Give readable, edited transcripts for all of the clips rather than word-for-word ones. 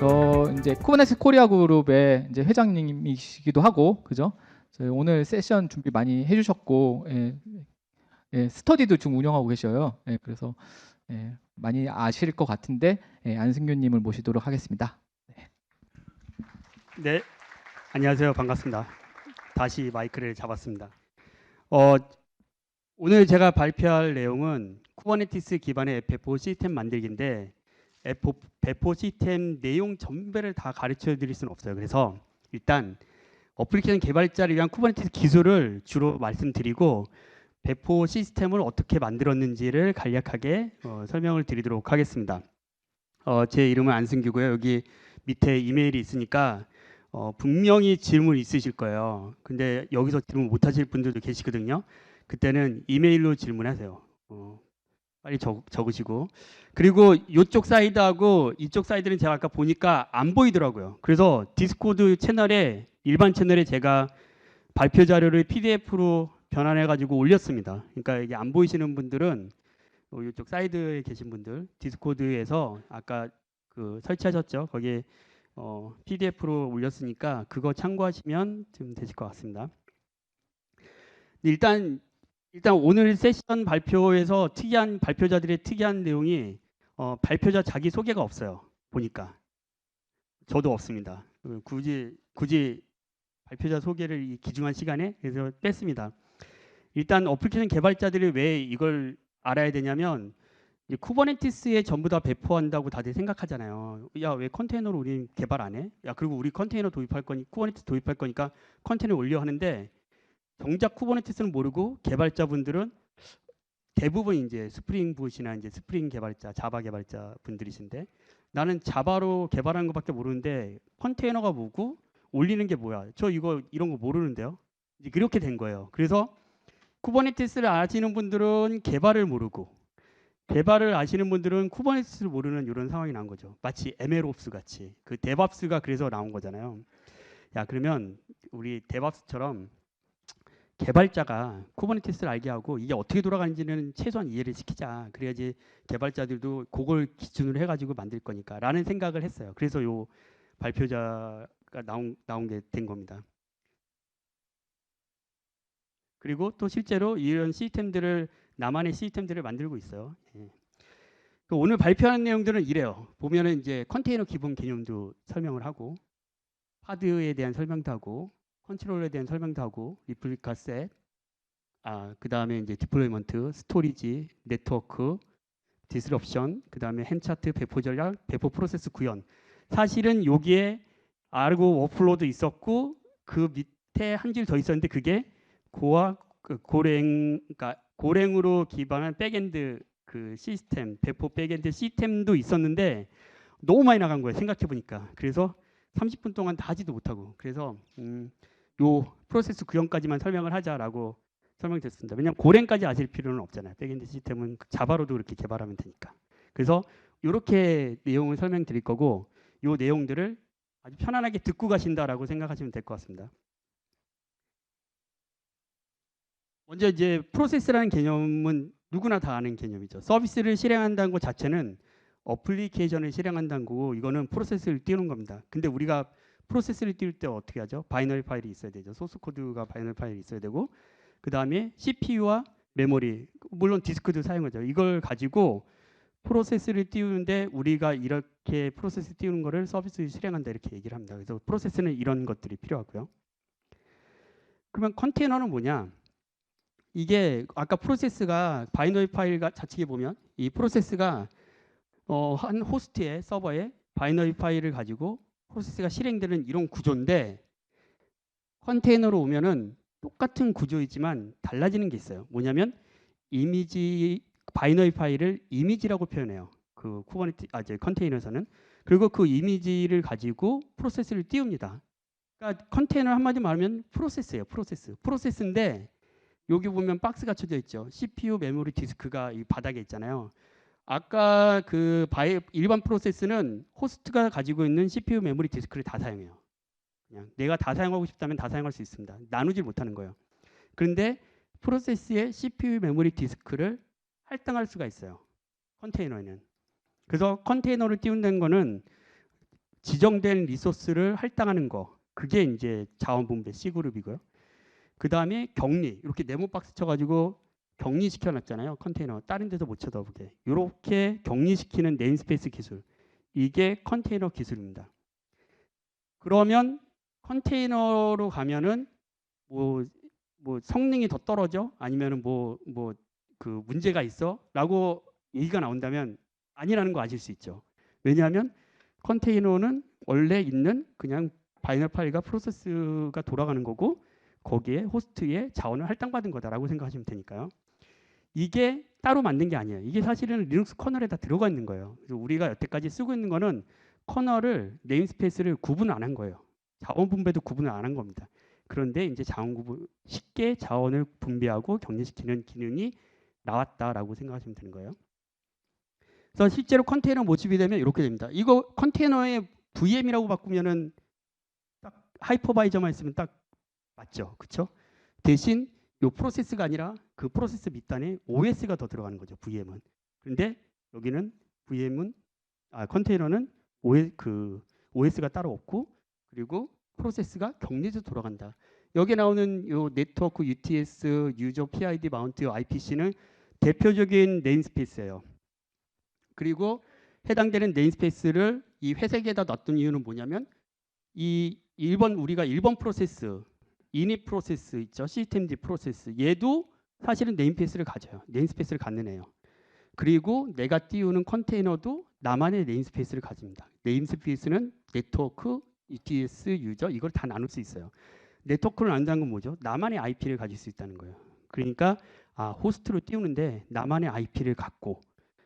저 이제 쿠버네티스 코리아 그룹의 이제 회장님이시기도 하고, 그죠? 저희 오늘 세션 준비 많이 해주셨고, 스터디도 지금 운영하고 계셔요. 그래서 많이 아실 것 같은데 안승규님을 모시도록 하겠습니다. 네, 안녕하세요. 반갑습니다. 다시 마이크를 잡았습니다. 오늘 제가 발표할 내용은 쿠버네티스 기반의 배포 시스템 만들기인데 배포 시스템 내용 전배를 다 가르쳐 드릴 수는 없어요. 그래서 일단 어플리케이션 개발자를 위한 쿠버네티스 기술을 주로 말씀드리고 배포 시스템을 어떻게 만들었는지를 간략하게 설명을 드리도록 하겠습니다. 제 이름은 안승규고요. 여기 밑에 이메일이 있으니까 분명히 질문 있으실 거예요. 근데 여기서 질문 못 하실 분들도 계시거든요. 그때는 이메일로 질문하세요. 빨리 적으시고. 그리고 이쪽 사이드하고 이쪽 사이드는 제가 아까 보니까 안 보이더라고요. 그래서 디스코드 채널에 일반 채널에 제가 발표 자료를 PDF로 변환해 가지고 올렸습니다. 그러니까 이게 안 보이시는 분들은 이쪽 사이드에 계신 분들 디스코드에서 아까 그 설치하셨죠? 거기에 PDF로 올렸으니까 그거 참고하시면 좀 되실 것 같습니다. 일단 오늘 세션 발표에서 특이한 발표자들의 특이한 내용이 발표자 자기 소개가 없어요. 보니까 저도 없습니다. 굳이 발표자 소개를 이 귀중한 시간에 그래서 뺐습니다. 일단 어플리케이션 개발자들이 왜 이걸 알아야 되냐면 쿠버네티스에 전부 다 배포한다고 다들 생각하잖아요. 야, 왜 컨테이너로 우리 개발 안 해? 야, 그리고 우리 컨테이너 도입할 거니 쿠버네티스 도입할 거니까 컨테이너 올려 하는데 정작 쿠버네티스는 모르고 개발자분들은 대부분 이제 스프링 붓이나 이제 스프링 개발자, 자바 개발자 분들이신데 나는 자바로 개발하는 것밖에 모르는데 컨테이너가 뭐고 올리는 게 뭐야? 저 이런 거 모르는데요. 이제 그렇게 된 거예요. 그래서 쿠버네티스를 아시는 분들은 개발을 모르고 개발을 아시는 분들은 쿠버네티스를 모르는 이런 상황이 난 거죠. 마치 MLOps 같이 그 데밥스가 그래서 나온 거잖아요. 야, 그러면 우리 데밥스처럼 개발자가 쿠버네티스를 알게 하고 이게 어떻게 돌아가는지는 최소한 이해를 시키자. 그래야지 개발자들도 그걸 기준으로 해가지고 만들 거니까라는 생각을 했어요. 그래서 요 발표자가 나온 게 된 겁니다. 그리고 또 실제로 이런 시스템들을 나만의 시스템들을 만들고 있어요. 오늘 발표하는 내용들은 이래요. 보면은 이제 컨테이너 기본 개념도 설명을 하고 파드에 대한 설명도 하고 컨트롤러에 대한 설명도 하고 리플리카 셋, 그다음에 이제 디플로이먼트, 스토리지, 네트워크, 디스럽션, 그다음에 햄차트, 배포 전략, 배포 프로세스 구현. 사실은 여기에 알고 워플로도 있었고 그 밑에 한 줄 더 있었는데 그게 그러니까 고랭으로 기반한 백엔드 그 시스템, 배포 백엔드 시스템도 있었는데 너무 많이 나간 거예요. 생각해 보니까. 그래서 30분 동안 다 하지도 못하고. 그래서 요 프로세스 구현까지만 설명을 하자라고 설명됐습니다. 왜냐하면 고랭까지 아실 필요는 없잖아요. 백엔드 시스템은 자바로도 그렇게 개발하면 되니까. 그래서 이렇게 내용을 설명드릴 거고 요 내용들을 아주 편안하게 듣고 가신다라고 생각하시면 될 것 같습니다. 먼저 이제 프로세스라는 개념은 누구나 다 아는 개념이죠. 서비스를 실행한다는 것 자체는 어플리케이션을 실행한다는 거고 이거는 프로세스를 띄우는 겁니다. 근데 우리가 프로세스를 띄울 때 어떻게 하죠? 바이너리 파일이 있어야 되죠. 소스 코드가 바이너리 파일이 있어야 되고 그 다음에 CPU와 메모리, 물론 디스크도 사용하죠. 이걸 가지고 프로세스를 띄우는데 우리가 이렇게 프로세스 띄우는 거를 서비스를 실행한다 이렇게 얘기를 합니다. 그래서 프로세스는 이런 것들이 필요하고요. 그러면 컨테이너는 뭐냐? 이게 아까 프로세스가 바이너리 파일 좌측에 보면 이 프로세스가 한 호스트의 서버에 바이너리 파일을 가지고 프로세스가 실행되는 이런 구조인데 컨테이너로 오면은 똑같은 구조이지만 달라지는 게 있어요. 뭐냐면 이미지 바이너리 파일을 이미지라고 표현해요. 그 컨테이너에서는. 그리고 그 이미지를 가지고 프로세스를 띄웁니다. 그러니까 컨테이너 한마디 말하면 프로세스예요. 프로세스인데 여기 보면 박스가 쳐져 있죠. CPU, 메모리, 디스크가 이 바닥에 있잖아요. 아까 그 일반 프로세스는 호스트가 가지고 있는 CPU, 메모리, 디스크를 다 사용해요. 그냥 내가 다 사용하고 싶다면 다 사용할 수 있습니다. 나누질 못하는 거예요. 그런데 프로세스의 CPU, 메모리, 디스크를 할당할 수가 있어요. 컨테이너에는. 그래서 컨테이너를 띄운다는 거는 지정된 리소스를 할당하는 거, 그게 이제 자원분배 C그룹이고요. 그 다음에 격리, 이렇게 네모 박스 쳐가지고 격리시켜 놨잖아요. 컨테이너 다른 데서 못 쳐다보게. 이렇게 격리시키는 네임스페이스 기술, 이게 컨테이너 기술입니다. 그러면 컨테이너로 가면은 뭐 성능이 더 떨어져? 아니면은 그 문제가 있어?라고 얘기가 나온다면 아니라는 거 아실 수 있죠. 왜냐하면 컨테이너는 원래 있는 그냥 바이널 파일과 프로세스가 돌아가는 거고 거기에 호스트에 자원을 할당받은 거다라고 생각하시면 되니까요. 이게 따로 만든 게 아니에요. 이게 사실은 리눅스 커널에 다 들어가 있는 거예요. 그래서 우리가 여태까지 쓰고 있는 거는 커널을 네임스페이스를 구분 안 한 거예요. 자원 분배도 구분을 안 한 겁니다. 그런데 이제 자원 구분 쉽게 자원을 분배하고 격리시키는 기능이 나왔다라고 생각하시면 되는 거예요. 그래서 실제로 컨테이너 모집이 되면 이렇게 됩니다. 이거 컨테이너의 VM이라고 바꾸면은 딱 하이퍼바이저만 있으면 딱 맞죠, 그렇죠? 대신 이 프로세스가 아니라 그 프로세스 밑단에 OS가 더 들어가는 거죠, VM은. 그런데 여기는 컨테이너는 OS가 따로 없고 그리고 프로세스가 격리해서 돌아간다. 여기 나오는 요 네트워크 UTS, 유저 PID 마운트 IPC는 대표적인 네임스페이스예요. 그리고 해당되는 네임스페이스를 이 회색에다 놨던 이유는 뭐냐면 우리가 1번 프로세스, 이닛 프로세스 있죠. 시스템D 프로세스. 얘도 사실은 네임스페이스를 가져요. 네임스페이스를 갖는 애요. 그리고 내가 띄우는 컨테이너도 나만의 네임스페이스를 가집니다. 네임스페이스는 네트워크, UTS, 유저 이걸 다 나눌 수 있어요. 네트워크를 나눈다는 건 뭐죠? 나만의 IP를 가질 수 있다는 거예요. 그러니까 호스트로 띄우는데 나만의 IP를 갖고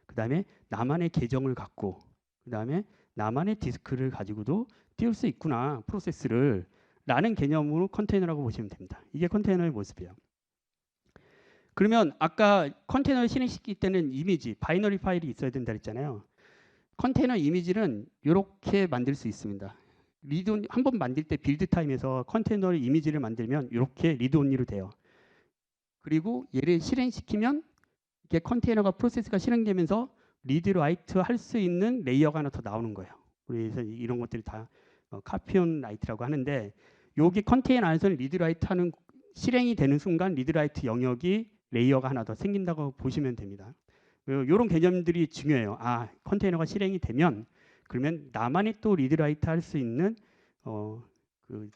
그다음에 나만의 계정을 갖고 그다음에 나만의 디스크를 가지고도 띄울 수 있구나 프로세스를 라는 개념으로 컨테이너라고 보시면 됩니다. 이게 컨테이너의 모습이에요. 그러면 아까 컨테이너를 실행시킬 때는 이미지, 바이너리 파일이 있어야 된다 했잖아요. 컨테이너 이미지는 이렇게 만들 수 있습니다. 한번 만들 때 빌드 타임에서 컨테이너 이미지를 만들면 이렇게 리드 온리로 돼요. 그리고 얘를 실행시키면 이게 컨테이너가 프로세스가 실행되면서 리드 라이트 할 수 있는 레이어가 하나 더 나오는 거예요. 그래서 이런 것들이 다 카피 온 라이트라고 하는데 여기 컨테이너 안에서는 리드 라이트 하는 실행이 되는 순간 리드 라이트 영역이 레이어가 하나 더 생긴다고 보시면 됩니다. 이런 개념들이 중요해요. 컨테이너가 실행이 되면 그러면 나만의 또 리드 라이트 할 수 있는 그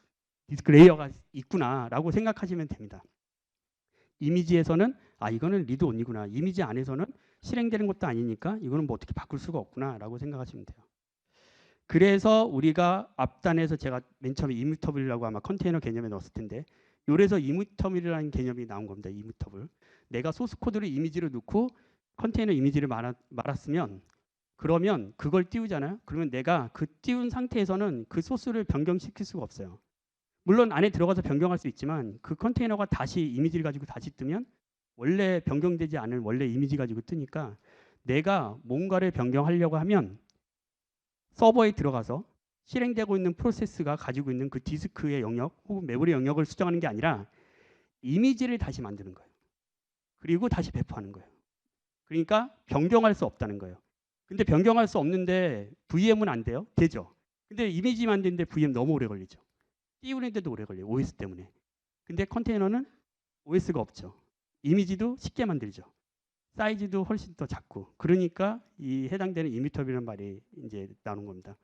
디스크 레이어가 있구나라고 생각하시면 됩니다. 이미지에서는 이거는 리드 온이구나. 이미지 안에서는 실행되는 것도 아니니까 이거는 뭐 어떻게 바꿀 수가 없구나라고 생각하시면 돼요. 그래서 우리가 앞단에서 제가 맨 처음에 이뮤터블이라고 아마 컨테이너 개념에 넣었을 텐데 요래서 이뮤터블이라는 개념이 나온 겁니다. 이뮤터블. 내가 소스 코드를 이미지로 넣고 컨테이너 이미지를 말았으면 그러면 그걸 띄우잖아요. 그러면 내가 그 띄운 상태에서는 그 소스를 변경시킬 수가 없어요. 물론 안에 들어가서 변경할 수 있지만 그 컨테이너가 다시 이미지를 가지고 다시 뜨면 원래 변경되지 않은 원래 이미지 가지고 뜨니까 내가 뭔가를 변경하려고 하면 서버에 들어가서 실행되고 있는 프로세스가 가지고 있는 그 디스크의 영역 혹은 메모리 영역을 수정하는 게 아니라 이미지를 다시 만드는 거예요. 그리고 다시 배포하는 거예요. 그러니까 변경할 수 없다는 거예요. 근데 변경할 수 없는데 VM은 안 돼요? 되죠. 근데 이미지 만드는데 VM 너무 오래 걸리죠. 띄우는데도 오래 걸려요. OS 때문에. 근데 컨테이너는 OS가 없죠. 이미지도 쉽게 만들죠. 사이즈도 훨씬 더 작고. 그러니까 이 해당되는 이뮤터블이라는 말이 이제 나오는 겁니다.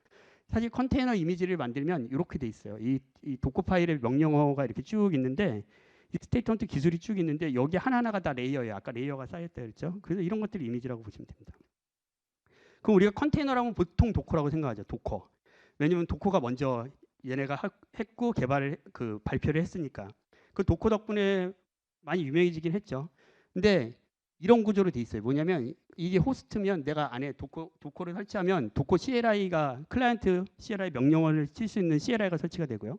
사실 컨테이너 이미지를 만들면 이렇게 돼 있어요. 이 도커 파일의 명령어가 이렇게 쭉 있는데 이 스테이트먼트 기술이 쭉 있는데 여기 하나하나가 다 레이어예요. 아까 레이어가 쌓였다 그랬죠. 그래서 이런 것들이 이미지라고 보시면 됩니다. 그럼 우리가 컨테이너라면 보통 도커라고 생각하죠. 도커. 왜냐면 도커가 먼저 얘네가 했고 발표를 했으니까. 그 도커 덕분에 많이 유명해지긴 했죠. 근데 이런 구조로 돼 있어요. 뭐냐면 이게 호스트면 내가 안에 도커를 설치하면 도커 CLI가 클라이언트 CLI 명령어를 칠 수 있는 CLI가 설치가 되고요.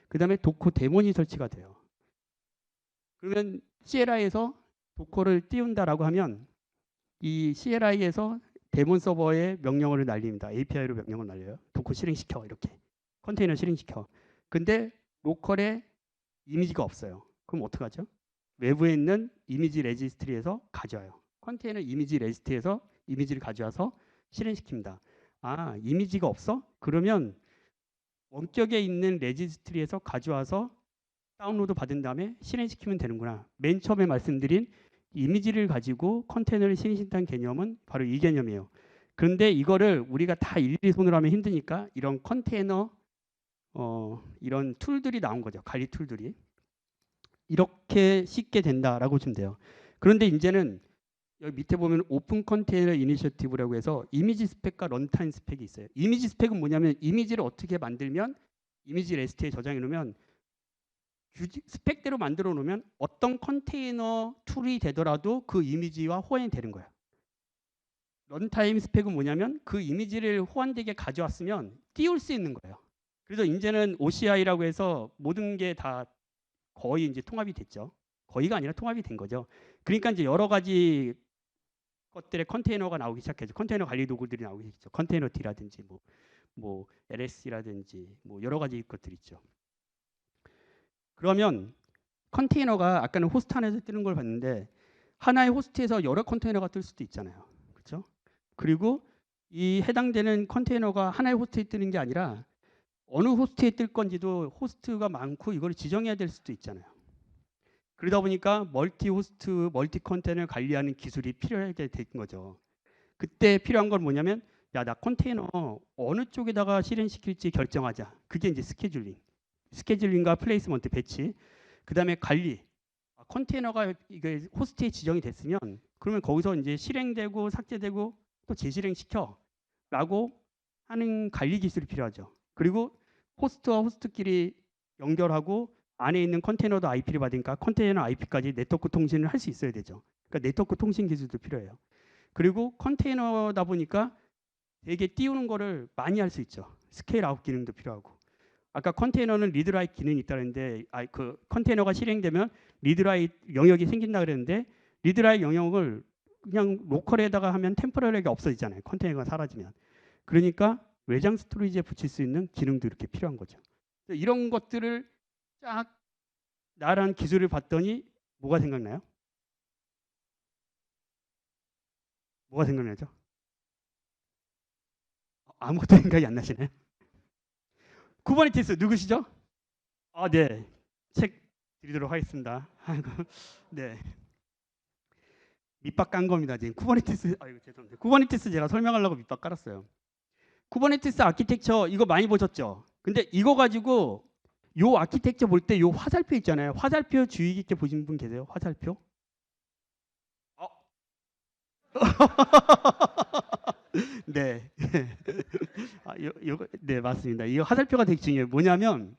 그다음에 도커 데몬이 설치가 돼요. 그러면 CLI에서 도커를 띄운다라고 하면 이 CLI에서 데몬 서버에 명령어를 날립니다. API로 명령을 날려요. 도커 실행시켜 이렇게. 컨테이너 실행시켜. 근데 로컬에 이미지가 없어요. 그럼 어떡하죠? 외부에 있는 이미지 레지스트리에서 가져와요. 컨테이너 이미지 레지스트리에서 이미지를 가져와서 실행시킵니다. 아, 이미지가 없어? 그러면 원격에 있는 레지스트리에서 가져와서 다운로드 받은 다음에 실행시키면 되는구나. 맨 처음에 말씀드린 이미지를 가지고 컨테이너를 실행시킨다는 개념은 바로 이 개념이에요. 그런데 이거를 우리가 다 일일이 손으로 하면 힘드니까 이런 컨테이너 이런 툴들이 나온 거죠. 관리 툴들이. 이렇게 쉽게 된다라고 보시면 돼요. 그런데 이제는 여기 밑에 보면 오픈 컨테이너 이니셔티브라고 해서 이미지 스펙과 런타임 스펙이 있어요. 이미지 스펙은 뭐냐면 이미지를 어떻게 만들면 이미지 레스트에 저장해 놓으면 스펙대로 만들어 놓으면 어떤 컨테이너 툴이 되더라도 그 이미지와 호환이 되는 거예요. 런타임 스펙은 뭐냐면 그 이미지를 호환되게 가져왔으면 띄울 수 있는 거예요. 그래서 이제는 OCI라고 해서 모든 게 다 거의 이제 통합이 됐죠. 거의가 아니라 통합이 된 거죠. 그러니까 이제 여러 가지 것들의 컨테이너가 나오기 시작했죠. 컨테이너 관리 도구들이 나오기 시작했죠. 컨테이너 D라든지 뭐 LS라든지 뭐 여러 가지 것들이 있죠. 그러면 컨테이너가 아까는 호스트 하나에서 뜨는 걸 봤는데 하나의 호스트에서 여러 컨테이너가 뜰 수도 있잖아요. 그렇죠? 그리고 이 해당되는 컨테이너가 하나의 호스트에 뜨는 게 아니라 어느 호스트에 뜰 건지도 호스트가 많고 이걸 지정해야 될 수도 있잖아요. 그러다 보니까 멀티 호스트, 멀티 컨테이너를 관리하는 기술이 필요하게 된 거죠. 그때 필요한 건 뭐냐면 야, 나 컨테이너 어느 쪽에다가 실행시킬지 결정하자. 그게 이제 스케줄링. 스케줄링과 플레이스먼트 배치. 그다음에 관리. 컨테이너가 이게 호스트에 지정이 됐으면 그러면 거기서 이제 실행되고 삭제되고 또 재실행시켜라고 하는 관리 기술이 필요하죠. 그리고 호스트와 호스트끼리 연결하고 안에 있는 컨테이너도 IP를 받으니까 컨테이너 IP까지 네트워크 통신을 할 수 있어야 되죠. 그러니까 네트워크 통신 기술도 필요해요. 그리고 컨테이너다 보니까 되게 띄우는 거를 많이 할 수 있죠. 스케일 아웃 기능도 필요하고. 아까 컨테이너는 리드라이트 기능이 있다는데 그 컨테이너가 실행되면 리드라이트 영역이 생긴다 그랬는데 리드라이트 영역을 그냥 로컬에다가 하면 템포러리하게 없어지잖아요. 컨테이너가 사라지면. 그러니까 외장 스토리지에 붙일 수 있는 기능도 이렇게 필요한 거죠. 이런 것들을 쫙 나란 기술을 봤더니 뭐가 생각나요? 뭐가 생각나죠? 아무것도 생각이 안 나시나요? 쿠버네티스 누구시죠? 아, 네. 책 드리도록 하겠습니다. 네. 밑밥 깐 겁니다. 지금 쿠버네티스 아이고 죄송합니다. 쿠버네티스 제가 설명하려고 밑밥 깔았어요. 쿠버네티스 아키텍처 이거 많이 보셨죠? 근데 이거 가지고 요 아키텍처 볼 때 요 화살표 있잖아요. 화살표 주의 깊게 보신 분 계세요? 화살표? 어. 네. 네, 맞습니다. 이 화살표가 되게 중요해요. 뭐냐면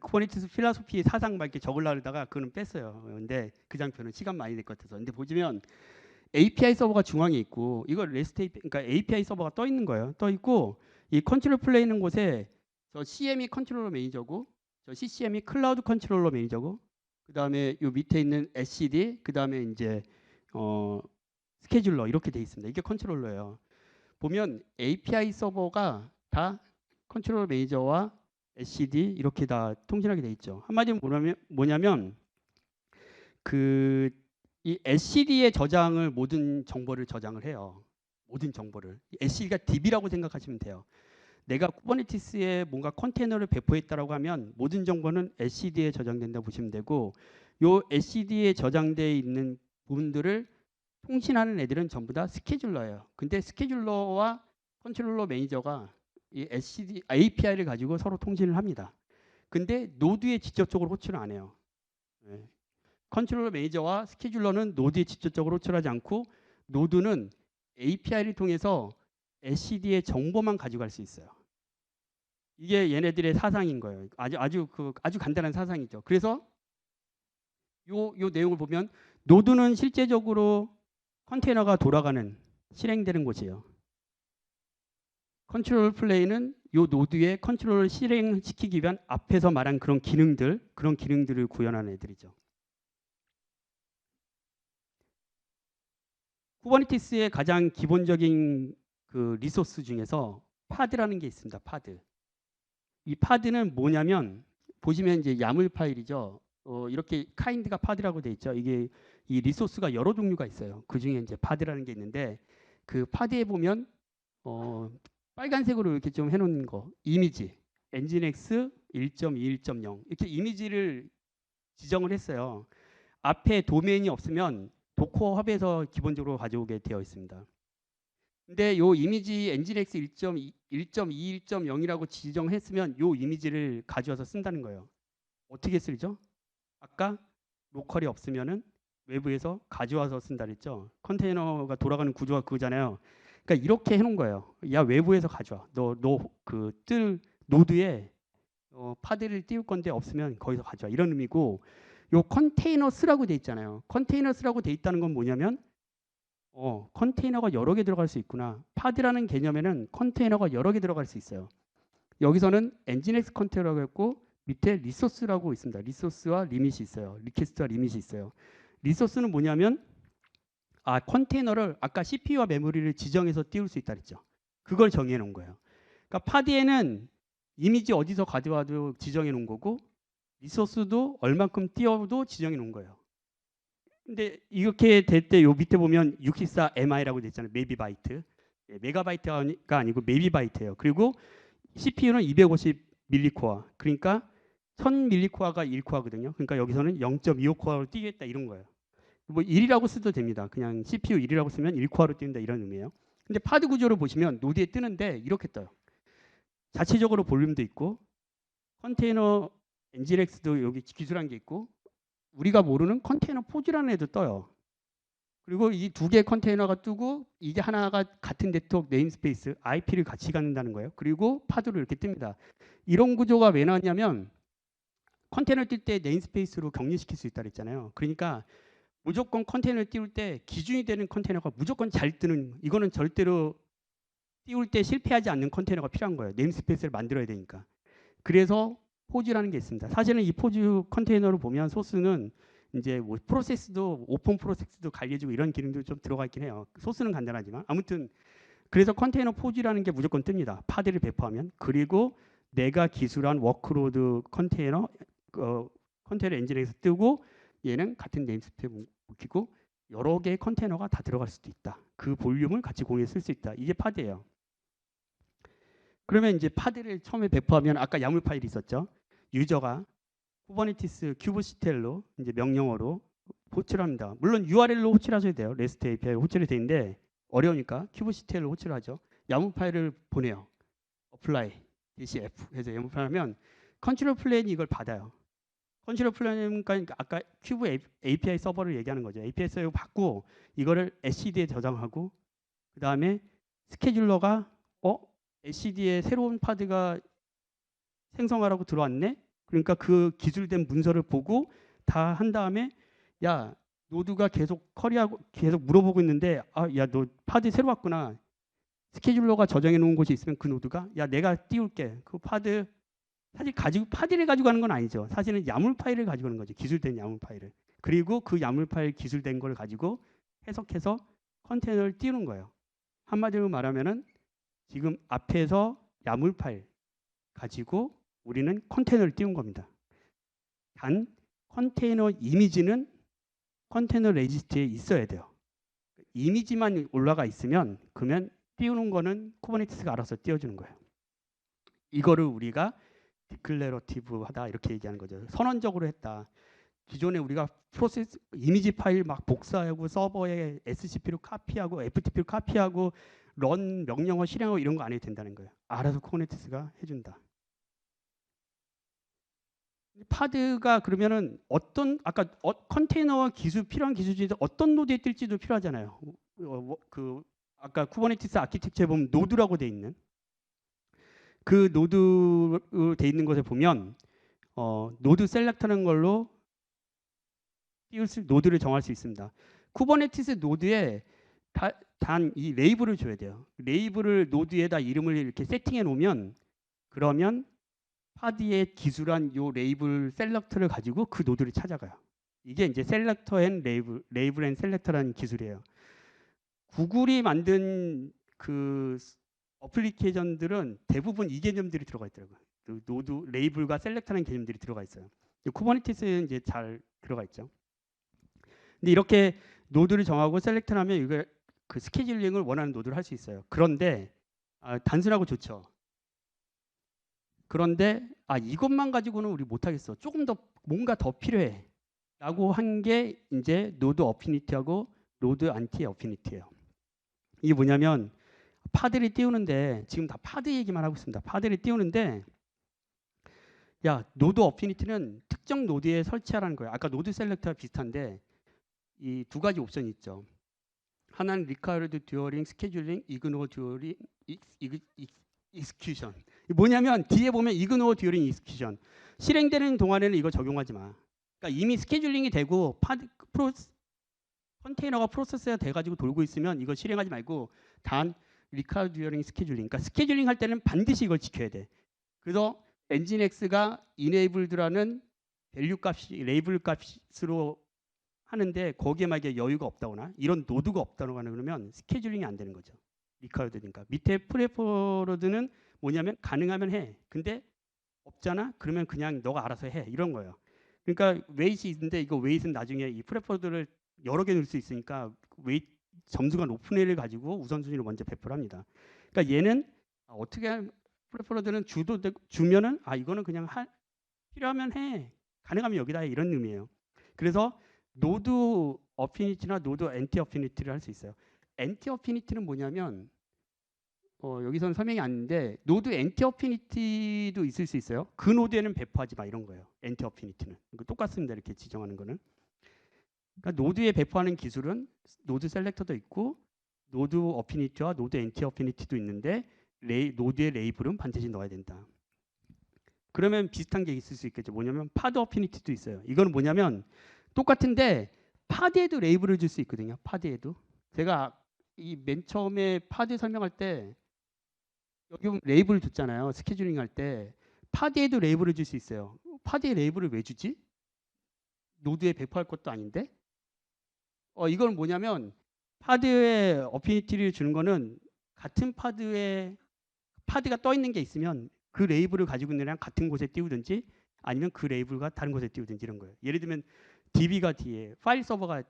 쿠버네티스 필라소피 사상 막 이렇게 적으려고 하다가 그거는 뺐어요. 근데 그 장표는 시간 많이 될 것 같아서. 근데 보시면 API 서버가 중앙에 있고 이거 REST API, 그러니까 API 서버가 떠 있는 거예요. 떠 있고 이 컨트롤 플레이 있는 곳에 저 CM이 컨트롤러 매니저고 저 CCM이 클라우드 컨트롤러 매니저고 그다음에 요 밑에 있는 SCD 그다음에 이제 스케줄러 이렇게 돼 있습니다. 이게 컨트롤러예요. 보면 API 서버가 다 컨트롤 매니저와 SCD 이렇게 다 통신하게 돼 있죠. 한마디로 뭐냐면 그 이 SCD의 저장을 모든 정보를 저장을 해요. 모든 정보를. SCD가 DB라고 생각하시면 돼요. 내가 쿠버네티스에 뭔가 컨테이너를 배포했다라고 하면 모든 정보는 SCD에 저장된다고 보시면 되고 요 SCD에 저장되어 있는 부분들을 통신하는 애들은 전부 다 스케줄러예요. 근데 스케줄러와 컨트롤러 매니저가 이 SCD API를 가지고 서로 통신을 합니다. 근데 노드에 직접적으로 호출을 안 해요. 네. 컨트롤러 매니저와 스케줄러는 노드에 직접적으로 호출하지 않고 노드는 API를 통해서 SCD의 정보만 가져갈 수 있어요. 이게 얘네들의 사상인 거예요. 아주 간단한 사상이죠. 그래서 요 내용을 보면 노드는 실제적으로 컨테이너가 돌아가는 실행되는 곳이에요. 컨트롤 플레이는 요 노드에 컨트롤을 실행시키기 위한 앞에서 말한 그런 기능들을 구현하는 애들이죠. 쿠버네티스의 가장 기본적인 그 리소스 중에서 파드라는 게 있습니다. 파드. 이 파드는 뭐냐면 보시면 이제 야물 파일이죠. 이렇게 카인드가 파드라고 돼 있죠. 이게 이 리소스가 여러 종류가 있어요. 그 중에 이제 파드라는 게 있는데 그 파드에 보면 빨간색으로 이렇게 좀 해놓은 거 이미지 엔진X 1.2, 1.0 이렇게 이미지를 지정을 했어요. 앞에 도메인이 없으면 도커 헙에서 기본적으로 가져오게 되어 있습니다. 근데 요 이미지 엔진X 1.2, 1.2, 1.0이라고 지정했으면 요 이미지를 가져와서 쓴다는 거예요. 어떻게 쓰죠? 아까 로컬이 없으면은 외부에서 가져와서 쓴다 그랬죠. 컨테이너가 돌아가는 구조가 그거잖아요. 그러니까 이렇게 해놓은 거예요. 야 외부에서 가져와. 너그뜰 노드에 파드를 띄울 건데 없으면 거기서 가져와. 이런 의미고 요 컨테이너스라고 돼 있잖아요. 컨테이너스라고 돼 있다는 건 뭐냐면 컨테이너가 여러 개 들어갈 수 있구나. 파드라는 개념에는 컨테이너가 여러 개 들어갈 수 있어요. 여기서는 엔진엑스 컨테이너라고 했고 밑에 리소스라고 있습니다. 리소스와 리밋이 있어요. 리퀘스트와 리밋이 있어요. 리소스는 뭐냐면 컨테이너를 아까 CPU와 메모리를 지정해서 띄울 수 있다 그랬죠. 그걸 정해 놓은 거예요. 그러니까 파드에는 이미지 어디서 가져와도 지정해 놓은 거고 리소스도 얼만큼 띄워도 지정해 놓은 거예요. 근데 이렇게 될 때 요 밑에 보면 64 MI라고 돼 있잖아요. 메비바이트. 메가바이트가 아니고 메비바이트예요. 그리고 CPU는 250 밀리코어. 그러니까 1000 밀리코어가 1코어거든요. 그러니까 여기서는 0.25코어로 뛰겠다 이런 거예요. 뭐 1이라고 써도 됩니다. 그냥 CPU 1이라고 쓰면 1코어로 뛴다 이런 의미예요. 근데 파드 구조를 보시면 노드에 뜨는데 이렇게 떠요. 자체적으로 볼륨도 있고 컨테이너 엔진엑스도 여기 기술한 게 있고 우리가 모르는 컨테이너 포즈라는 애도 떠요. 그리고 이 두 개의 컨테이너가 뜨고 이게 하나가 같은 네트워크 네임스페이스 IP를 같이 갖는다는 거예요. 그리고 파드로 이렇게 뜹니다. 이런 구조가 왜 나왔냐면 컨테이너 뜰 때 네임스페이스로 격리시킬 수 있다 그랬잖아요. 그러니까 무조건 컨테이너를 띄울 때 기준이 되는 컨테이너가 무조건 잘 뜨는 이거는 절대로 띄울 때 실패하지 않는 컨테이너가 필요한 거예요. 네임스페이스를 만들어야 되니까. 그래서 포즈라는 게 있습니다. 사실은 이 포즈 컨테이너를 보면 소스는 이제 뭐 프로세스도 오픈 프로세스도 관리해주고 이런 기능도 좀 들어가 있긴 해요. 소스는 간단하지만 아무튼 그래서 컨테이너 포즈라는 게 무조건 뜹니다. 파드를 배포하면 그리고 내가 기술한 워크로드 컨테이너 컨테이너 엔진에서 뜨고 얘는 같은 네임스페이스 묵히고 여러 개의 컨테이너가 다 들어갈 수도 있다. 그 볼륨을 같이 공유해 쓸 수 있다. 이게 파드예요. 그러면 이제 파드를 처음에 배포하면 아까 야물 파일이 있었죠. 유저가 쿠버네티스 큐브시텔로 이제 명령어로 호출을 합니다. 물론 URL로 호출을 하셔야 돼요. REST API 호출이 되는데 어려우니까 큐브시텔로 호출을 하죠. 야물 파일을 보내요. apply -f 해서 야물 파일 하면 컨트롤 플레인이 이걸 받아요. 컨트롤 플레인이니까 아까 큐브 API 서버를 얘기하는 거죠. API 서버 받고 이거를 SCD에 저장하고 그 다음에 스케줄러가 SCD에 새로운 파드가 생성하라고 들어왔네. 그러니까 그 기술된 문서를 보고 다 한 다음에 야 노드가 계속 커리하고 계속 물어보고 있는데 야 너 파드 새로 왔구나. 스케줄러가 저장해 놓은 곳이 있으면 그 노드가 야 내가 띄울게. 그 파드 사실 파드를 가지고 가는 건 아니죠. 사실은 야물 파일을 가지고 가는 거죠. 기술된 야물 파일을. 그리고 그 야물 파일 기술된 걸 가지고 해석해서 컨테이너를 띄우는 거예요. 한마디로 말하면은 지금 앞에서 야물 파일 가지고 우리는 컨테이너를 띄운 겁니다. 단 컨테이너 이미지는 컨테이너 레지스트리에 있어야 돼요. 이미지만 올라가 있으면 그러면 띄우는 거는 쿠버네티스가 알아서 띄워주는 거예요. 이거를 우리가 디클레러티브하다 이렇게 얘기하는 거죠. 선언적으로 했다. 기존에 우리가 프로세스 이미지 파일 막 복사하고 서버에 SCP로 카피하고 FTP로 카피하고 런 명령어 실행하고 이런 거 안 해도 된다는 거예요. 알아서 쿠버네티스가 해준다. 파드가 그러면은 어떤 아까 컨테이너와 기술 필요한 기술 중에 어떤 노드에 뜰지도 필요하잖아요. 그 아까 쿠버네티스 아키텍처에 보면 노드라고 돼 있는 그 노드 돼 있는 것에 보면 노드 셀렉터라는 걸로 노드를 정할 수 있습니다. 쿠버네티스 노드에 단 이 레이블을 줘야 돼요. 레이블을 노드에다 이름을 이렇게 세팅해 놓으면 그러면 파드에 기술한 요 레이블 셀렉터를 가지고 그 노드를 찾아가요. 이게 이제 셀렉터 앤 레이블 앤 셀렉터라는 기술이에요. 구글이 만든 그 어플리케이션들은 대부분 이 개념들이 들어가 있더라고요. 노드 레이블과 셀렉터라는 개념들이 들어가 있어요. 쿠버네티스는 이제 잘 들어가 있죠. 근데 이렇게 노드를 정하고 셀렉트를 하면 이걸 그 스케줄링을 원하는 노드를 할 수 있어요. 그런데 단순하고 좋죠. 그런데 이것만 가지고는 우리 못하겠어. 조금 더 뭔가 더 필요해. 라고 한 게 이제 노드 어피니티하고 노드 안티 어피니티예요. 이게 뭐냐면 파드를 띄우는데 지금 다 파드 얘기만 하고 있습니다. 파드를 띄우는데 노드 어피니티는 특정 노드에 설치하라는 거예요. 아까 노드 셀렉터와 비슷한데 이 두 가지 옵션이 있죠. 하나는 required during scheduling, ignore during execution. 뭐냐면 뒤에 보면 ignore during execution. 실행되는 동안에는 이거 적용하지 마. 그러니까 이미 스케줄링이 되고 컨테이너가 프로세스가 돼가지고 돌고 있으면 이거 실행하지 말고 단 required during scheduling. 그러니까 스케줄링 할 때는 반드시 이걸 지켜야 돼. 그래서 엔진X가 enabled라는 밸류 값이 레이블 값으로 하는데 거기에 만약에 여유가 없다거나 이런 노드가 없다거나 그러면 스케줄링이 안 되는 거죠. 리카우드니까. 밑에 프레퍼러드는 뭐냐면 가능하면 해. 근데 없잖아? 그러면 그냥 너가 알아서 해. 이런 거예요. 그러니까 웨이트이 있는데 이거 웨이트는 나중에 이 프레퍼러드를 여러 개 넣을 수 있으니까 웨이트 점수가 높은 애를 가지고 우선순위를 먼저 배포를 합니다. 그러니까 얘는 어떻게 하면 프레퍼러드는 주면은 이거는 그냥 필요하면 해. 가능하면 여기다 해. 이런 의미예요. 그래서 노드 어피니티나 노드 엔티 어피니티를 할 수 있어요. 엔티 어피니티는 뭐냐면 여기서는 설명이 안 되는데 노드 엔티 어피니티도 있을 수 있어요. 그 노드에는 배포하지 마 이런 거예요. 엔티 어피니티는 똑같습니다. 이렇게 지정하는 거는. 그러니까 노드에 배포하는 기술은 노드 셀렉터도 있고 노드 어피니티와 노드 엔티 어피니티도 있는데 노드의 레이블은 반드시 넣어야 된다. 그러면 비슷한 게 있을 수 있겠죠. 뭐냐면 파드 어피니티도 있어요. 이거는 뭐냐면 똑같은데 파드에도 레이블을 줄 수 있거든요. 파드에도. 제가 이 맨 처음에 파드 설명할 때 여기 레이블을 줬잖아요. 스케줄링 할 때 파드에도 레이블을 줄 수 있어요. 파드에 레이블을 왜 주지? 노드에 배포할 것도 아닌데? 이건 뭐냐면 파드에 어피니티를 주는 거는 같은 파드가 떠 있는 게 있으면 그 레이블을 가지고 있는 애랑 같은 곳에 띄우든지 아니면 그 레이블과 다른 곳에 띄우든지 이런 거예요. 예를 들면 DB가 뒤에 파일 서버가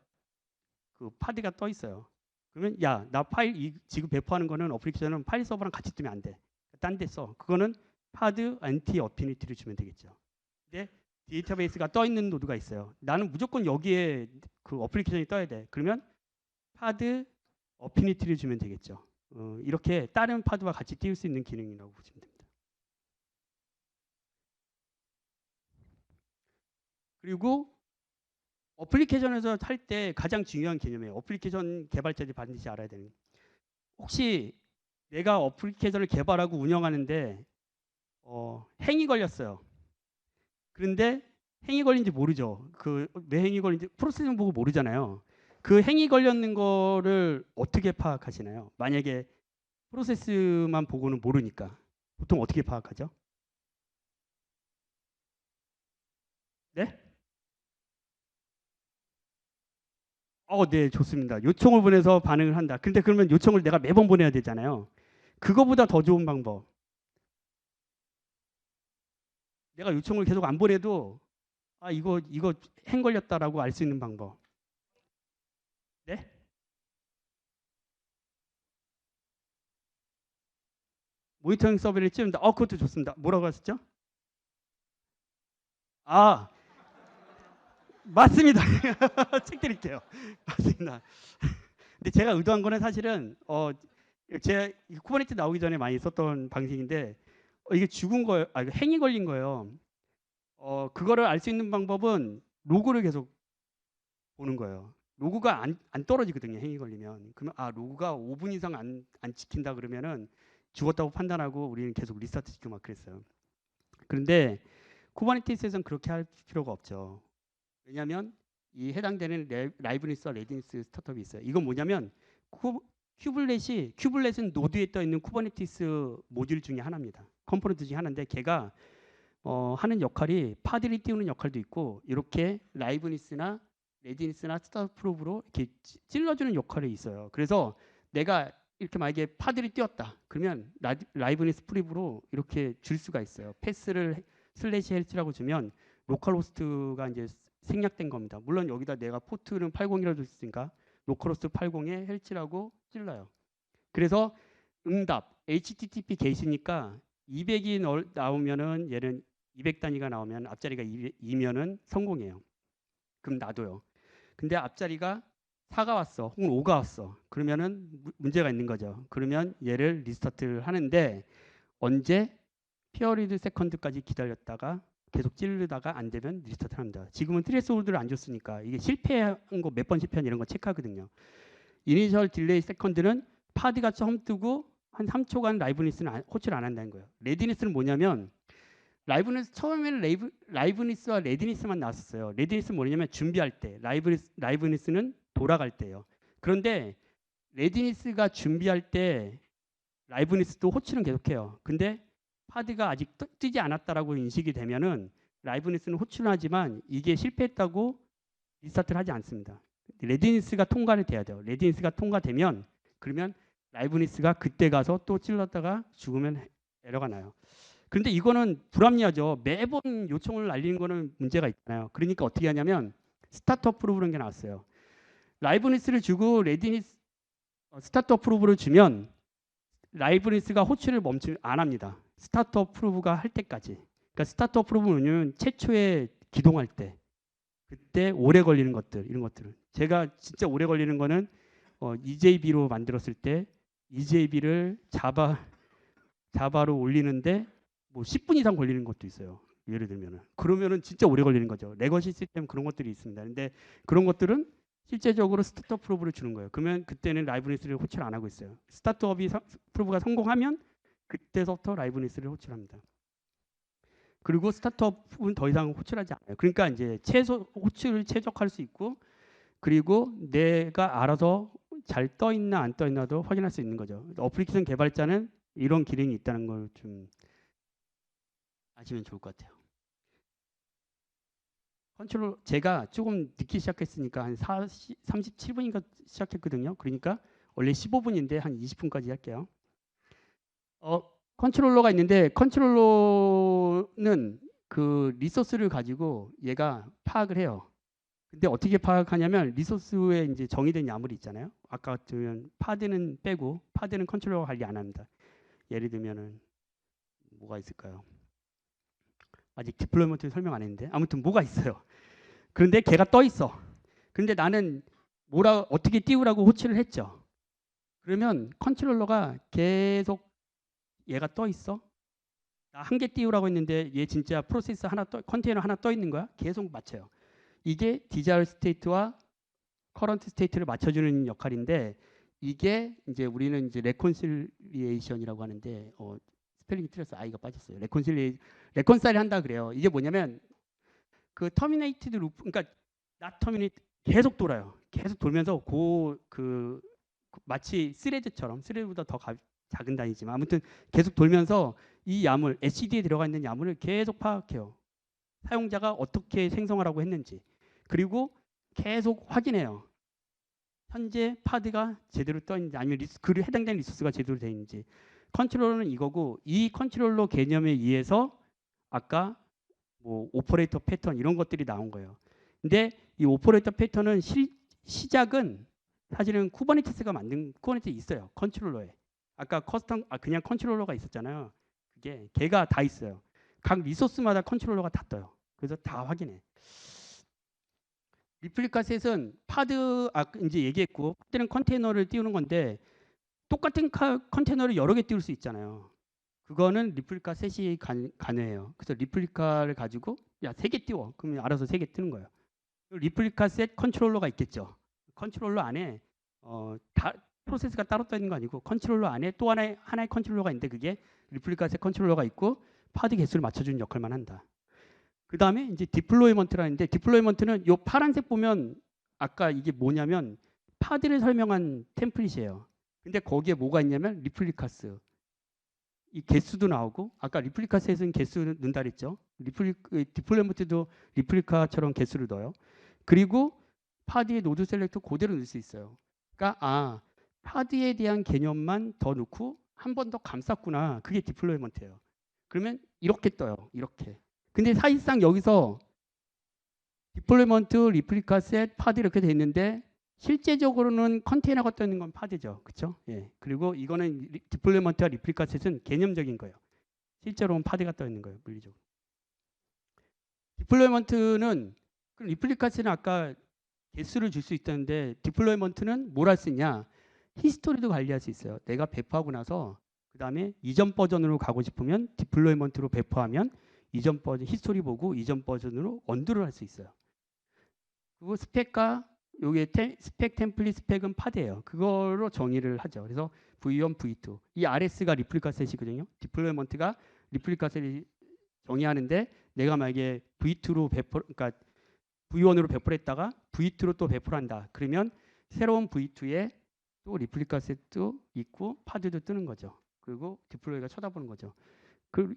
그 파드가 떠 있어요. 그러면 나 파일 지금 배포하는 거는 어플리케이션은 파일 서버랑 같이 뜨면 안 돼. 딴 데 써. 그거는 파드 안티 어피니티를 주면 되겠죠. 근데 데이터베이스가 떠 있는 노드가 있어요. 나는 무조건 여기에 그 어플리케이션이 떠야 돼. 그러면 파드 어피니티를 주면 되겠죠. 이렇게 다른 파드와 같이 띄울 수 있는 기능이라고 보시면 됩니다. 그리고 어플리케이션에서 할 때 가장 중요한 개념이에요. 어플리케이션 개발자들이 반드시 알아야 되는. 혹시 내가 어플리케이션을 개발하고 운영하는데 행이 걸렸어요. 그런데 행이 걸린지 모르죠. 왜 행이 걸린지 프로세스만 보고 모르잖아요. 그 행이 걸렸는 거를 어떻게 파악하시나요? 만약에 프로세스만 보고는 모르니까 보통 어떻게 파악하죠? 네? 네, 좋습니다. 요청을 보내서 반응을 한다. 근데 그러면 요청을 내가 매번 보내야 되잖아요. 그거보다 더 좋은 방법. 내가 요청을 계속 안 보내도 이거 행 걸렸다라고 알 수 있는 방법. 네? 모니터링 서버를 찌운다. 그것도 좋습니다. 뭐라고 하셨죠? 맞습니다. 책 드릴게요. 맞습니다. 근데 제가 의도한 거는 사실은 제가 쿠버네티스 나오기 전에 많이 썼던 방식인데 이게 죽은 거예요. 이거 행이 걸린 거예요. 그거를 알 수 있는 방법은 로그를 계속 보는 거예요. 로그가 안 떨어지거든요. 행이 걸리면. 그러면 로그가 5분 이상 안 지킨다 그러면은 죽었다고 판단하고 우리는 계속 리스타트 시키고 막 그랬어요. 그런데 쿠버네티스에서는 그렇게 할 필요가 없죠. 왜냐하면 이 해당되는 라이브니스와 레디니스 스타트업이 있어요. 이건 뭐냐면 큐블렛은 노드에 떠 있는 쿠버네티스 모듈 중에 하나입니다. 컴포넌트 중에 하나인데 걔가 하는 역할이 파드를 띄우는 역할도 있고 이렇게 라이브니스나 레디니스나 스타트 프로브로 이렇게 찔러주는 역할이 있어요. 그래서 내가 이렇게 만약에 파드를 띄웠다. 그러면 라이브니스 프리브로 이렇게 줄 수가 있어요. 패스를 슬래시 헬치라고 주면 로컬 호스트가 이제 생략된 겁니다. 물론 여기다 내가 포트는 80이라고 줬으니까 로컬호스트 80에 헬치라고 찔러요. 그래서 응답 HTTP 게시니까 200이 나오면은 얘는 200단위가 나오면 앞자리가 2면은 성공이에요. 그럼 놔둬요. 근데 앞자리가 4가 왔어, 혹은 5가 왔어. 그러면은 문제가 있는 거죠. 그러면 얘를 리스타트를 하는데 언제 피어리드 세컨드까지 기다렸다가 계속 찌르다가 안 되면 리스타트 합니다. 지금은 트레스홀드를 안 줬으니까 이게 실패한 거 몇 번 실패한 이런 거 체크하거든요. 이니셜 딜레이 세컨드는 파드가 처음 뜨고 한 3초간 라이브니스는 호출을 안 한다는 거예요. 레디니스는 뭐냐면 라이브니스 처음에는 라이브니스와 레디니스만 나왔었어요. 레디니스는 뭐냐면 준비할 때, 라이브니스는 돌아갈 때예요. 그런데 레디니스가 준비할 때 라이브니스도 호출은 계속해요. 근데 파드가 아직 뜨지 않았다라고 인식이 되면은 라이브니스는 호출을 하지만 이게 실패했다고 리스타트를 하지 않습니다. 레디니스가 통과를 돼야 돼요. 레디니스가 통과되면 그러면 라이브니스가 그때 가서 또 찔렀다가 죽으면 에러가 나요. 그런데 이거는 불합리하죠. 매번 요청을 날리는 거는 문제가 있잖아요. 그러니까 어떻게 하냐면 스타트 어프로브라는 게 나왔어요. 라이브니스를 주고 레디니스 스타트 어프로브를 주면 라이브니스가 호출을 멈추 안 합니다. 스타트 어프로브가 할 때까지. 그러니까 스타트 어프로브는 최초에 기동할 때 그때 오래 걸리는 것들 이런 것들은 제가 진짜 오래 걸리는 거는 EJB로 만들었을 때 EJB를 자바로 올리는데 뭐 10분 이상 걸리는 것도 있어요. 예를 들면은 그러면은 진짜 오래 걸리는 거죠. 레거시 시스템 그런 것들이 있습니다. 근데 그런 것들은 실제적으로 스타트업 프로브를 주는 거예요. 그러면 그때는 라이브니스를 호출 안 하고 있어요. 스타트업이 프로브가 성공하면 그때부터 라이브니스를 호출합니다. 그리고 스타트업은 더 이상 호출하지 않아요. 그러니까 이제 호출을 최적화할 수 있고 그리고 내가 알아서 잘 떠 있나 안 떠 있나도 확인할 수 있는 거죠. 어플리케이션 개발자는 이런 기능이 있다는 걸 좀 아시면 좋을 것 같아요. 컨트롤 제가 조금 늦게 시작했으니까 한 37분인가 시작했거든요. 그러니까 원래 15분인데 한 20분까지 할게요. 컨트롤러가 있는데 컨트롤러는 그 리소스를 가지고 얘가 파악을 해요. 근데 어떻게 파악하냐면 리소스에 이제 정의된 야물이 있잖아요. 아까 같으면 파드는 빼고 파드는 컨트롤러가 관리 안 합니다. 예를 들면은 뭐가 있을까요? 아직 디플로이먼트 설명 안 했는데 아무튼 뭐가 있어요. 그런데 걔가 떠 있어. 그런데 나는 어떻게 띄우라고 호출을 했죠. 그러면 컨트롤러가 계속 얘가 떠 있어. 나 한 개 띄우라고 했는데 얘 진짜 프로세스 컨테이너 하나 떠 있는 거야. 계속 맞춰요. 이게 디자이어 스테이트와 커런트 스테이트를 맞춰주는 역할인데 이게 이제 우리는 이제 레콘실리에이션이라고 하는데 스펠링이 틀렸어. 아이가 빠졌어요. 레콘사일 한다 그래요. 이게 뭐냐면 그 터미네이티드 루프, 그러니까 not terminate 계속 돌아요. 계속 돌면서 마치 스레드보다 더 작은 단위지만 아무튼 계속 돌면서 이 야물 SCD에 들어가 있는 야물을 계속 파악해요. 사용자가 어떻게 생성하라고 했는지 그리고 계속 확인해요. 현재 파드가 제대로 떠 있는지 아니면 그 해당되는 리소스가 제대로 되어 있는지. 컨트롤러는 이거고 이 컨트롤러 개념에 의해서 아까 뭐 오퍼레이터 패턴 이런 것들이 나온 거예요. 근데 이 오퍼레이터 패턴은 시작은 사실은 쿠버네티스가 만든 쿠버네티스 있어요. 컨트롤러에. 아까 그냥 컨트롤러가 있었잖아요. 걔가 다 있어요. 각 리소스마다 컨트롤러가 다 떠요. 그래서 다 확인해. 리플리카 셋은 파드 이제 얘기했고 파드는 컨테이너를 띄우는 건데 똑같은 컨테이너를 여러 개 띄울 수 있잖아요. 그거는 리플리카 셋이 가능해요. 그래서 리플리카를 가지고 야 3개 띄워. 그러면 알아서 3개 뜨는 거예요. 리플리카 셋 컨트롤러가 있겠죠. 컨트롤러 안에 프로세스가 따로 떠 있는 거 아니고 컨트롤러 안에 또 하나의 컨트롤러가 있는데 그게 리플리카 셋 컨트롤러가 있고 파드 개수를 맞춰주는 역할만 한다. 그 다음에 이제 디플로이먼트라는데 디플로이먼트는 요 파란색 보면 아까 이게 뭐냐면 파드를 설명한 템플릿이에요. 근데 거기에 뭐가 있냐면 리플리카스 이 개수도 나오고 아까 리플리카스에서는 개수를 넣는다 그랬죠. 디플로이먼트도 리플리카처럼 개수를 넣어요. 그리고 파드의 노드 셀렉터 그대로 넣을 수 있어요. 그러니까 파드에 대한 개념만 더 넣고 한 번 더 감쌌구나. 그게 디플로이먼트예요. 그러면 이렇게 떠요. 이렇게. 근데 사실상 여기서 디플로이먼트, 리플리카 셋, 파드 이렇게 돼 있는데 실제적으로는 컨테이너가 떠 있는 건 파드죠. 그렇죠? 예. 그리고 이거는 디플로이먼트와 리플리카 셋은 개념적인 거예요. 실제로는 파드가 떠 있는 거예요. 물리적으로. 디플로이먼트는 그럼 리플리카 셋은 아까 개수를 줄 수 있다는데 디플로이먼트는 뭘 할 수 있냐? 히스토리도 관리할 수 있어요. 내가 배포하고 나서 그다음에 이전 버전으로 가고 싶으면 디플로이먼트로 배포하면 이전 버전 히스토리 보고 이전 버전으로 언두를 할 수 있어요. 그리고 스펙과 요게 스펙 템플릿 스펙은 파드예요. 그거로 정의를 하죠. 그래서 V1, V2. 이 RS가 리플리카 셋이거든요. 디플로이먼트가 리플리카 셋이 정의하는데 내가 만약에 V2로 배포 그러니까 V1으로 배포를 했다가 V2로 또 배포를 한다. 그러면 새로운 V2에 또 리플리카 셋도 있고 파드도 뜨는 거죠. 그리고 디플로이가 쳐다보는 거죠.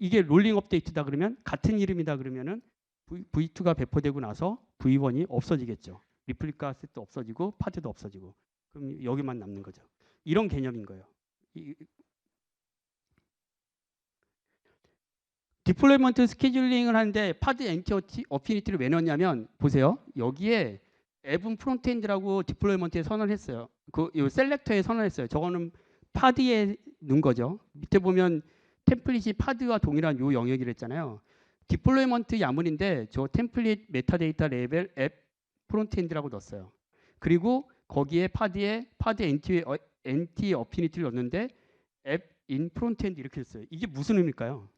이게 롤링 업데이트다 그러면 같은 이름이다 그러면은 V2가 배포되고 나서 V1이 없어지겠죠. 리플리카 셋도 없어지고 파드도 없어지고 그럼 여기만 남는 거죠. 이런 개념인 거예요. 디플로이먼트 스케줄링을 하는데 파드 엔티 어피니티를 왜 넣냐면 보세요. 여기에 앱은 프론트엔드라고 디플로이먼트에 선언했어요. 그 셀렉터에 선언했어요. 저거는 파드에 넣은 거죠. 밑에 보면 템플릿이 파드와 동일한 요 영역이라 했잖아요. 디플로이먼트 야문인데 저 템플릿 메타데이터 레벨 앱 프론트엔드라고 넣었어요. 그리고 거기에 파드 엔티 어피니티를 넣었는데 앱 인 프론트엔드 이렇게 했어요. 이게 무슨 의미일까요?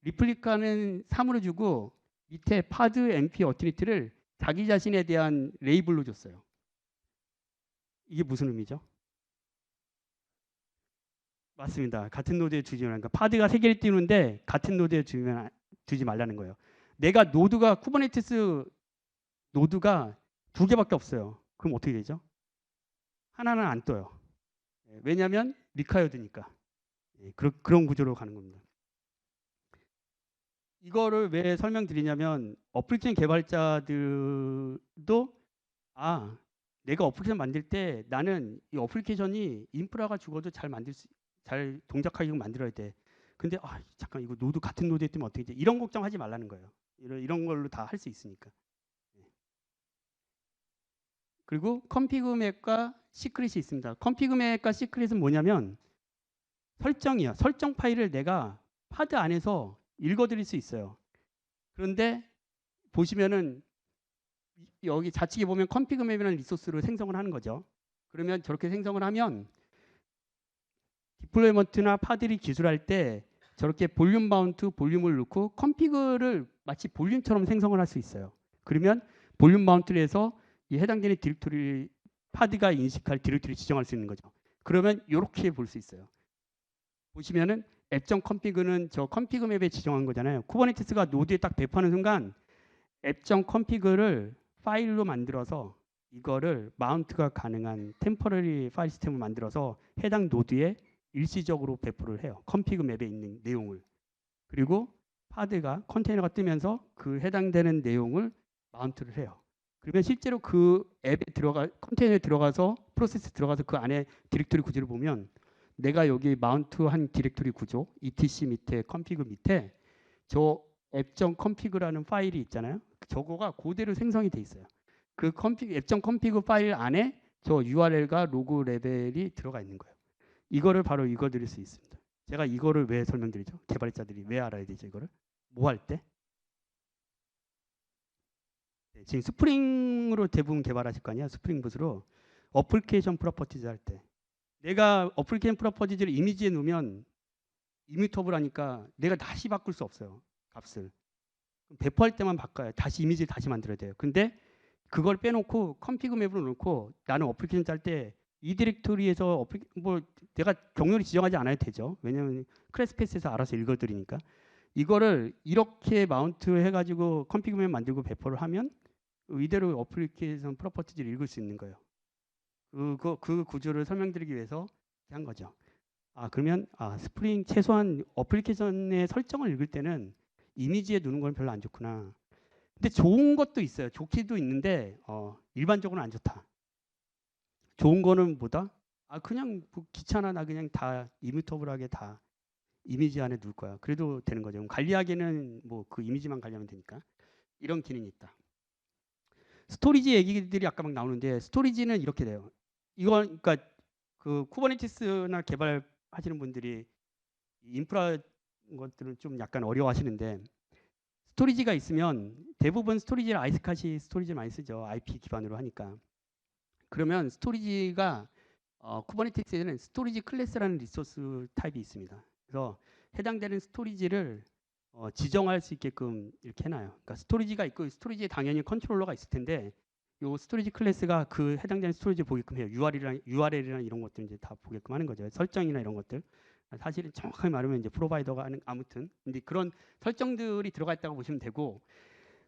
리플리카는 3으로 주고 밑에 파드 MP 어티니티를 자기 자신에 대한 레이블로 줬어요. 이게 무슨 의미죠? 맞습니다. 같은 노드에 주지 말라는 거. 파드가 3개를 띄우는데 같은 노드에 주지 말라는 거예요. 내가 노드가 쿠버네티스 노드가 2개밖에 없어요. 그럼 어떻게 되죠? 하나는 안 떠요. 왜냐하면 리카이어드니까. 그런 구조로 가는 겁니다. 이거를 왜 설명드리냐면 어플리케이션 개발자들도 내가 어플리케이션 만들 때 나는 이 어플리케이션이 인프라가 죽어도 잘 동작하게끔 만들어야 돼. 근데 잠깐 이거 노드 같은 노드에 뜨면 어떻게 돼? 이런 걱정하지 말라는 거예요. 이런 걸로 다 할 수 있으니까. 그리고 컴피그 맵과 시크릿이 있습니다. 컴피그 맵과 시크릿은 뭐냐면 설정이야. 설정 파일을 내가 파드 안에서 읽어드릴 수 있어요. 그런데 보시면은 여기 좌측에 보면 컴피그 맵이라는 리소스로 생성을 하는 거죠. 그러면 저렇게 생성을 하면 디플로이먼트나 파들이 기술할 때 저렇게 볼륨 바운트 볼륨을 넣고 컴피그를 마치 볼륨처럼 생성을 할 수 있어요. 그러면 볼륨 바운트를 해서 이 해당되는 디렉토리 파드가 인식할 디렉토리 지정할 수 있는 거죠. 그러면 이렇게 볼 수 있어요. 보시면은 앱.config는 저 컴피그 맵에 지정한 거잖아요. 쿠버네티스가 노드에 딱 배포하는 순간 앱.config를 파일로 만들어서 이거를 마운트가 가능한 템퍼러리 파일 시스템을 만들어서 해당 노드에 일시적으로 배포를 해요. 컴피그 맵에 있는 내용을. 그리고 파드가 컨테이너가 뜨면서 그 해당되는 내용을 마운트를 해요. 그러면 실제로 그 앱에 컨테이너에 들어가서 프로세스 들어가서 그 안에 디렉토리 구조를 보면 내가 여기 마운트한 디렉토리 구조 etc 밑에 컴피그 밑에 저 앱.config라는 파일이 있잖아요. 저거가 그대로 생성이 돼 있어요. 그 앱.config 파일 안에 저 URL과 로그 레벨이 들어가 있는 거예요. 이거를 바로 읽어드릴 수 있습니다. 제가 이거를 왜 설명드리죠? 개발자들이 왜 알아야 되죠? 이거를 뭐 할 때? 지금 스프링으로 대부분 개발하실 거 아니야? 스프링붓으로 어플리케이션 프로퍼티즈 할 때 내가 어플리케이션 프로퍼티즈를 이미지에 놓으면 이뮤터블 하니까 내가 다시 바꿀 수 없어요. 값을. 배포할 때만 바꿔요. 다시 이미지를 다시 만들어야 돼요. 근데 그걸 빼놓고 컴피그 맵으로 놓고 나는 어플리케이션 짤 때 이 디렉토리에서 뭐 내가 경로를 지정하지 않아도 되죠. 왜냐하면 크래스페이스에서 알아서 읽어드리니까 이거를 이렇게 마운트 해가지고 컴피그 맵 만들고 배포를 하면 이대로 어플리케이션 프로퍼티즈를 읽을 수 있는 거예요. 그 구조를 설명드리기 위해서 한 거죠. 그러면 스프링 최소한 어플리케이션의 설정을 읽을 때는 이미지에 두는 건 별로 안 좋구나. 근데 좋은 것도 있어요. 좋기도 있는데 일반적으로는 안 좋다. 좋은 거는 뭐다? 그냥 뭐 귀찮아. 나 그냥 다 이뮤터블하게 다 이미지 안에 둘 거야. 그래도 되는 거죠. 관리하기는 뭐 그 이미지만 관리하면 되니까. 이런 기능이 있다. 스토리지 얘기들이 아까 막 나오는데 스토리지는 이렇게 돼요. 이건 그러니까 그 쿠버네티스나 개발하시는 분들이 인프라 것들은 좀 약간 어려워하시는데 스토리지가 있으면 대부분 스토리지를 아이스카시 스토리지 많이 쓰죠. IP 기반으로 하니까. 그러면 스토리지가 쿠버네티스에는 스토리지 클래스라는 리소스 타입이 있습니다. 그래서 해당되는 스토리지를 지정할 수 있게끔 이렇게 해놔요. 그러니까 스토리지가 있고 스토리지에 당연히 컨트롤러가 있을 텐데 요 스토리지 클래스가 그 해당되는 스토리지 보게끔 해요. URL이랑 이런 것들 이제 다 보게끔 하는 거죠. 설정이나 이런 것들. 사실은 정확하게 말하면 이제 프로바이더가 하는 아무튼 근데 그런 설정들이 들어가 있다고 보시면 되고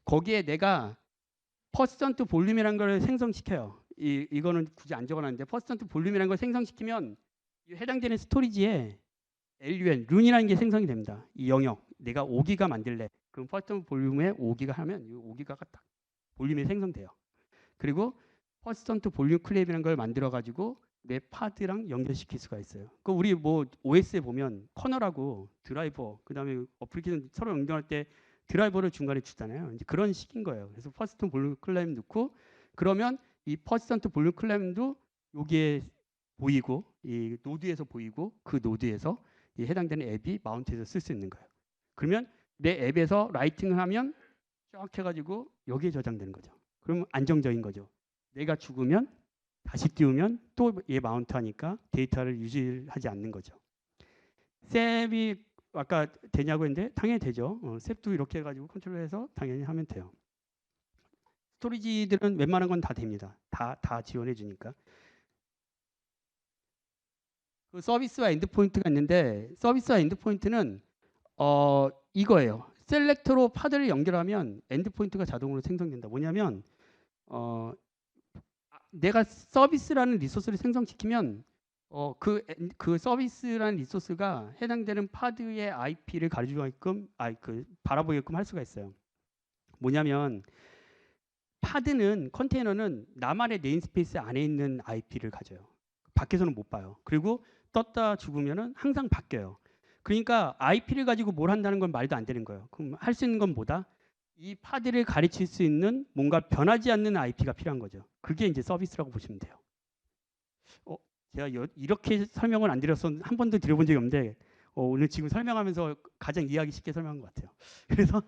거기에 내가 퍼센트 볼륨이라는 걸 생성시켜요. 이거는 굳이 안 적어놨는데 퍼센트 볼륨이라는 걸 생성시키면 해당되는 스토리지에 LUN, 룬이라는 게 생성이 됩니다. 이 영역, 내가 5기가 만들래. 그럼 퍼센트 볼륨에 5기가 하면 이 5기가가 딱 볼륨이 생성돼요. 그리고 퍼센트 볼륨 클랩이라는 걸 만들어 가지고 내 파드랑 연결시킬 수가 있어요. 그 우리 뭐 OS에 보면 커널하고 드라이버, 그다음에 어플리케이션 서로 연결할 때 드라이버를 중간에 주잖아요. 이제 그런 식인 거예요. 그래서 퍼센트 볼륨 클램 넣고 그러면 이 퍼센트 볼륨 클램도 여기에 보이고 이 노드에서 보이고 그 노드에서 이 해당되는 앱이 마운트해서 쓸 수 있는 거예요. 그러면 내 앱에서 라이팅을 하면 쫙 해가지고 여기에 저장되는 거죠. 그러면 안정적인 거죠. 내가 죽으면 다시 띄우면 또 얘 마운트하니까 데이터를 유지하지 않는 거죠. 셉이 아까 되냐고 했는데 당연히 되죠. 셉도 이렇게 해가지고 컨트롤해서 당연히 하면 돼요. 스토리지들은 웬만한 건 다 됩니다. 다 지원해 주니까. 그 서비스와 엔드포인트가 있는데 서비스와 엔드포인트는 이거예요. 셀렉터로 파드를 연결하면 엔드포인트가 자동으로 생성된다. 뭐냐면 내가 서비스라는 리소스를 생성시키면 그 서비스라는 리소스가 해당되는 파드의 IP를 가져가게끔 바라보게끔 할 수가 있어요. 뭐냐면 파드는 컨테이너는 나만의 네임스페이스 안에 있는 IP를 가져요. 밖에서는 못 봐요. 그리고 떴다 죽으면은 항상 바뀌어요. 그러니까 IP를 가지고 뭘 한다는 건 말도 안 되는 거예요. 그럼 할 수 있는 건 뭐다? 이 파드를 가르칠 수 있는 뭔가 변하지 않는 IP가 필요한 거죠. 그게 이제 서비스라고 보시면 돼요. 제가 이렇게 설명을 안 드려서 한 번도 드려본 적이 없는데 오늘 지금 설명하면서 가장 이해하기 쉽게 설명한 것 같아요. 그래서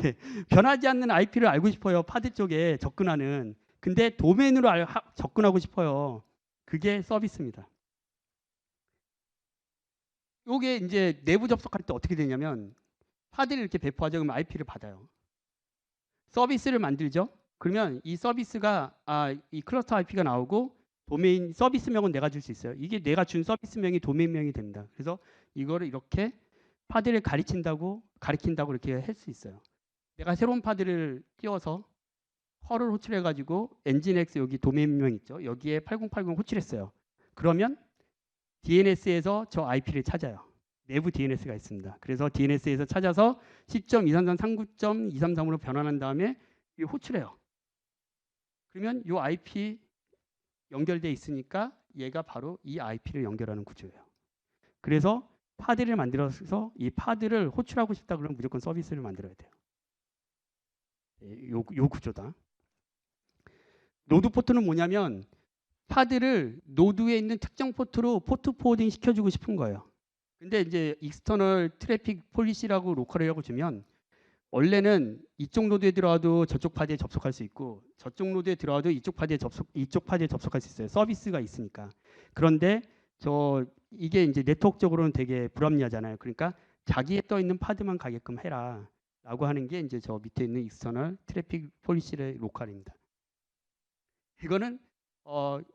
네, 변하지 않는 IP를 알고 싶어요. 파드 쪽에 접근하는. 근데 도메인으로 접근하고 싶어요. 그게 서비스입니다. 이게 이제 내부 접속할 때 어떻게 되냐면 파드를 이렇게 배포하죠. 그러면 IP를 받아요. 서비스를 만들죠. 그러면 이 서비스가 이 클러스터 IP가 나오고 도메인 서비스명은 내가 줄 수 있어요. 이게 내가 준 서비스명이 도메인명이 됩니다. 그래서 이거를 이렇게 파드를 가리킨다고 이렇게 할 수 있어요. 내가 새로운 파드를 띄워서 펄을 호출해가지고 엔진X 여기 도메인명 있죠. 여기에 8080 호출했어요. 그러면 DNS에서 저 IP를 찾아요. 내부 DNS가 있습니다. 그래서 DNS에서 찾아서 10.233.39.233으로 변환한 다음에 호출해요. 그러면 이 IP 연결돼 있으니까 얘가 바로 이 IP를 연결하는 구조예요. 그래서 파드를 만들어서 이 파드를 호출하고 싶다 그러면 무조건 서비스를 만들어야 돼요. 요 구조다. 노드 포트는 뭐냐면 파드를 노드에 있는 특정 포트로 포트 포워딩 시켜주고 싶은 거예요. 근데 이제 익스터널 트래픽 폴리시라고 로컬이라고 주면 원래는 이쪽 노드에 들어와도 저쪽 파드에 접속할 수 있고 저쪽 노드에 들어와도 이쪽 파드에 접속할 수 있어요. 서비스가 있으니까. 그런데 이게 이제 네트워크적으로는 되게 불합리하잖아요. 그러니까 자기에 떠 있는 파드만 가게끔 해라라고 하는 게 이제 저 밑에 있는 익스터널 트래픽 폴리시의 로컬입니다. 이거는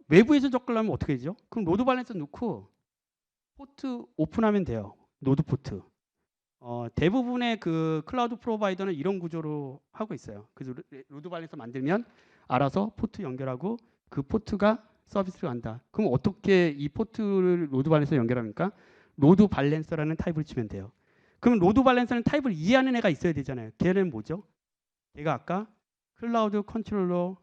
외부에서 접근하면 어떻게 되죠? 그럼 로드 밸런서 넣고 포트 오픈하면 돼요. 노드 포트. 대부분의 그 클라우드 프로바이더는 이런 구조로 하고 있어요. 그래서 로드 밸런서 만들면 알아서 포트 연결하고 그 포트가 서비스를 한다. 그럼 어떻게 이 포트를 로드 밸런서 연결합니까? 로드 밸런서라는 타입을 치면 돼요. 그럼 로드 밸런서는 타입을 이해하는 애가 있어야 되잖아요. 걔는 뭐죠? 걔가 아까 클라우드 컨트롤러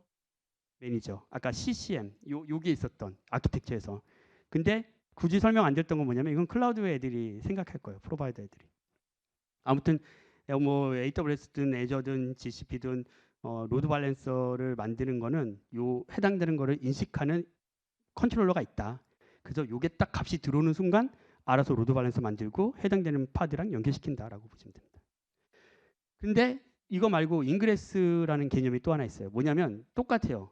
매니저, 아까 CCM 요게 있었던 아키텍처에서. 근데 굳이 설명 안 됐던 건 뭐냐면 이건 클라우드 애들이 생각할 거예요. 프로바이더 애들이. 아무튼 뭐 AWS든 애저든 GCP든 로드 밸런서를 만드는 거는 요 해당되는 거를 인식하는 컨트롤러가 있다. 그래서 요게 딱 값이 들어오는 순간 알아서 로드 밸런서 만들고 해당되는 파드랑 연결시킨다라고 보시면 됩니다. 근데 이거 말고 인그레스라는 개념이 또 하나 있어요. 뭐냐면 똑같아요.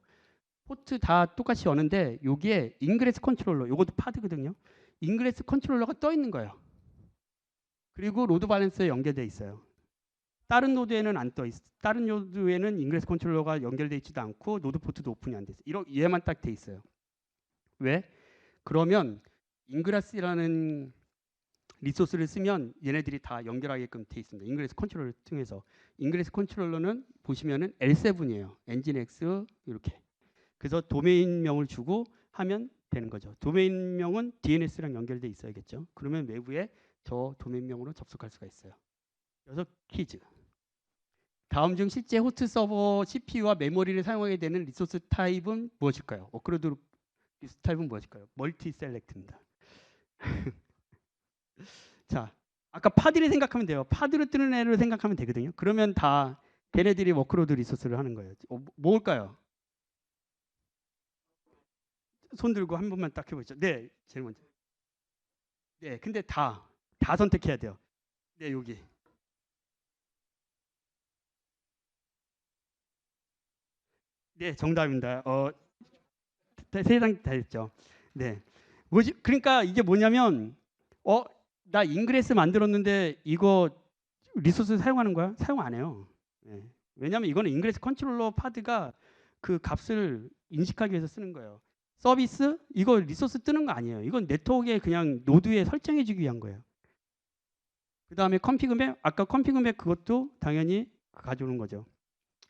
포트 다 똑같이 여는데 여기에 인그레스 컨트롤러, 요것도 파드거든요. 인그레스 컨트롤러가 떠 있는 거예요. 그리고 로드 밸런스에 연결돼 있어요. 다른 노드에는 안 떠 있어. 다른 노드에는 인그레스 컨트롤러가 연결돼 있지도 않고 노드 포트도 오픈이 안 돼 있어요. 얘만 딱 돼 있어요. 왜? 그러면 인그레스라는 리소스를 쓰면 얘네들이 다 연결하게끔 돼 있습니다. 인그레스 컨트롤러를 통해서. 인그레스 컨트롤러는 보시면은 L7이에요. 엔진X 이렇게. 그래서 도메인명을 주고 하면 되는 거죠. 도메인명은 DNS랑 연결돼 있어야겠죠. 그러면 외부에 저 도메인명으로 접속할 수가 있어요. 그래서 퀴즈. 다음 중 실제 호스트 서버 CPU와 메모리를 사용하게 되는 리소스 타입은 무엇일까요? 워크로드 리소스 타입은 무엇일까요? 멀티 셀렉트입니다. 자, 아까 파드를 생각하면 돼요. 파드로 뜨는 애를 생각하면 되거든요. 그러면 다 걔네들이 워크로드 리소스를 하는 거예요. 뭘까요? 손 들고 한 번만 딱 해보죠. 네, 제일 먼저. 네, 근데 다 선택해야 돼요. 네, 여기. 네, 정답입니다. 세상 다 했죠. 네. 뭐지? 그러니까 이게 뭐냐면, 나 인그레스 만들었는데 이거 리소스 사용하는 거야? 사용 안 해요. 네. 왜냐하면 이거는 인그레스 컨트롤러 파드가 그 값을 인식하기 위해서 쓰는 거예요. 서비스 이거 리소스 뜨는 거 아니에요. 이건 네트워크에 그냥 노드에 설정해 주기 위한 거예요. 그 다음에 컴피그맵 아까 컴피그맵 그것도 당연히 가져오는 거죠.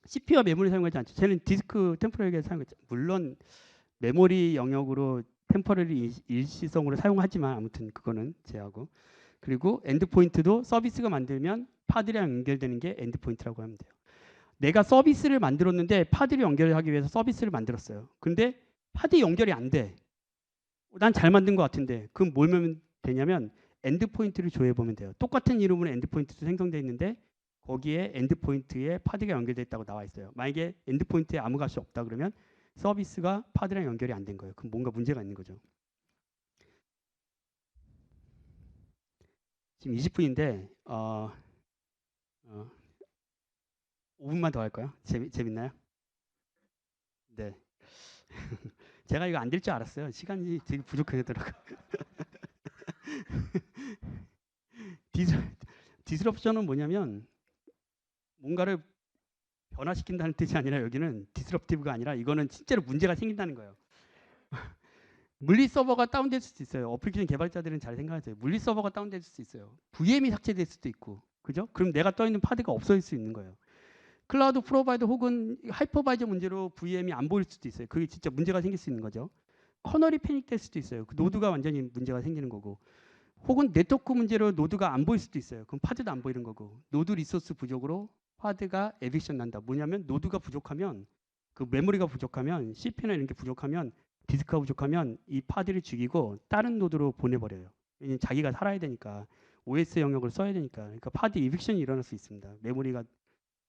CPU와 메모리 사용하지 않죠. 쟤는 디스크 템포러리를 사용했죠. 물론 메모리 영역으로 템포러리 일시성으로 사용하지만 아무튼 그거는 제하고. 그리고 엔드포인트도 서비스가 만들면 파드랑 연결되는 게 엔드포인트라고 하면 돼요. 내가 서비스를 만들었는데 파드를 연결하기 위해서 서비스를 만들었어요. 근데 파드 연결이 안 돼. 난 잘 만든 것 같은데 그럼 뭘 되냐면 엔드포인트를 조회해보면 돼요. 똑같은 이름으로 엔드포인트도 생성되어 있는데 거기에 엔드포인트에 파드가 연결되어 있다고 나와 있어요. 만약에 엔드포인트에 아무 값이 없다 그러면 서비스가 파드랑 연결이 안 된 거예요. 그럼 뭔가 문제가 있는 거죠. 지금 20분인데 5분만 더 할까요? 재밌나요? 네. 제가 이거 안 될 줄 알았어요. 시간이 되게 부족하더라고요. 디스럽션은 뭐냐면 뭔가를 변화시킨다는 뜻이 아니라 여기는 디스럽티브가 아니라 이거는 실제로 문제가 생긴다는 거예요. 물리 서버가 다운될 수도 있어요. 어플리케이션 개발자들은 잘 생각하세요. 물리 서버가 다운될 수도 있어요. VM이 삭제될 수도 있고, 그죠? 그럼 내가 떠 있는 파드가 없어질 수 있는 거예요. 클라우드 프로바이더 혹은 하이퍼바이저 문제로 VM이 안 보일 수도 있어요. 그게 진짜 문제가 생길 수 있는 거죠. 커널이 패닉될 수도 있어요. 그 노드가 완전히 문제가 생기는 거고. 혹은 네트워크 문제로 노드가 안 보일 수도 있어요. 그럼 파드도 안 보이는 거고. 노드 리소스 부족으로 파드가 에빅션 난다. 뭐냐면 노드가 부족하면 그 메모리가 부족하면 CPU나 이런 게 부족하면 디스크가 부족하면 이 파드를 죽이고 다른 노드로 보내버려요. 왜냐면 자기가 살아야 되니까 OS 영역을 써야 되니까. 그러니까 파드 이빅션이 일어날 수 있습니다. 메모리가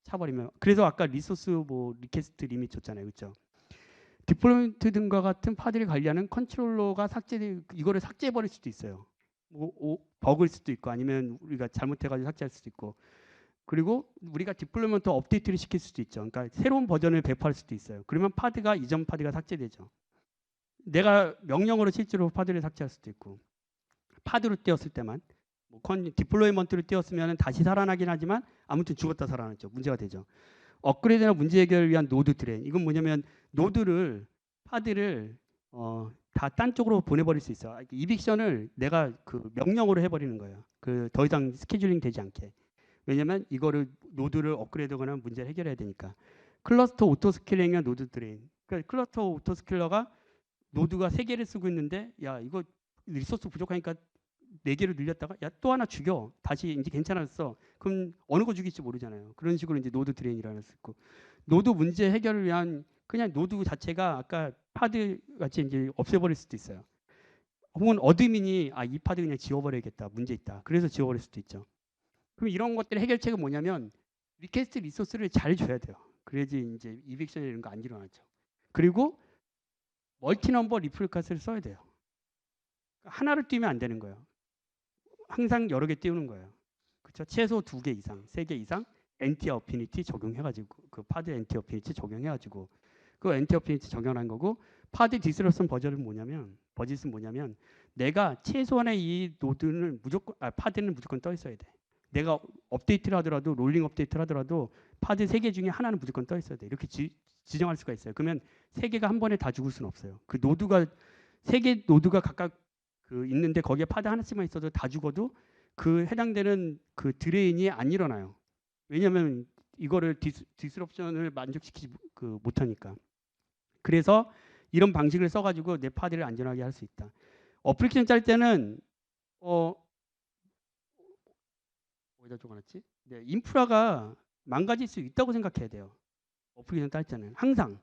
차버리면. 그래서 아까 리소스 뭐 리퀘스트 리밋 줬잖아요. 그렇죠? 디플로이먼트 등과 같은 파드를 관리하는 컨트롤러가 이거를 삭제해 버릴 수도 있어요. 버그일 수도 있고 아니면 우리가 잘못해가지고 삭제할 수도 있고. 그리고 우리가 디플로이먼트 업데이트를 시킬 수도 있죠. 그러니까 새로운 버전을 배포할 수도 있어요. 그러면 파드가 이전 파드가 삭제되죠. 내가 명령으로 실제로 파드를 삭제할 수도 있고. 파드로 띄웠을 때만. 디플로이먼트를 띄웠으면 다시 살아나긴 하지만 아무튼 죽었다 살아났죠. 문제가 되죠. 업그레이드나 문제 해결을 위한 노드 트레인. 이건 뭐냐면 노드를 파드를 다 딴 쪽으로 보내버릴 수 있어. 이빅션을 내가 그 명령으로 해버리는 거예요. 그 더 이상 스케줄링 되지 않게. 왜냐면 이거를 노드를 업그레이드하거나 문제를 해결해야 되니까. 클러스터 오토 스케일링이나 노드 트레인. 그러니까 클러스터 오토 스케일러가 노드가 3개를 쓰고 있는데 야 이거 리소스 부족하니까 4개를 늘렸다가 야 또 하나 죽여. 다시 이제 괜찮았어. 그럼 어느 거 죽일지 모르잖아요. 그런 식으로 이제 노드 드레인이라는 수 있고. 노드 문제 해결을 위한 그냥 노드 자체가 아까 파드 같이 이제 없애버릴 수도 있어요. 혹은 어드민이 이 파드 그냥 지워버려야겠다. 문제 있다. 그래서 지워버릴 수도 있죠. 그럼 이런 것들의 해결책은 뭐냐면 리퀘스트 리소스를 잘 줘야 돼요. 그래야지 이제 이빅션 이런 거 안 일어나죠. 그리고 멀티 넘버 리플리카스를 써야 돼요. 하나를 띄우면 안 되는 거예요. 항상 여러 개 띄우는 거예요. 그렇죠? 최소 2개 이상, 3개 이상 엔티 어피니티 적용해가지고 그 파드 엔티 어피니티 적용해가지고 그 엔티 어피니티 적용한 거고 파드 디스러션 버전은 뭐냐면 내가 최소한의 이 노드는 무조건 파드는 무조건 떠 있어야 돼. 내가 업데이트를 하더라도 롤링 업데이트를 하더라도 파드 3개 중에 하나는 무조건 떠 있어야 돼. 이렇게 지정할 수가 있어요. 그러면 3개가 한 번에 다 죽을 수는 없어요. 그 노드가 3개 노드가 각각 그 있는데 거기에 파드 하나씩만 있어도 다 죽어도 그 해당되는 그 드레인이 안 일어나요. 왜냐하면 이거를 디스럽션을 만족시키지 못하니까. 그래서 이런 방식을 써가지고 내 파드를 안전하게 할 수 있다. 어플리케이션 짤 때는 어디다 적어놨지? 네, 인프라가 망가질 수 있다고 생각해야 돼요. 어플리케이션 짤 때는 항상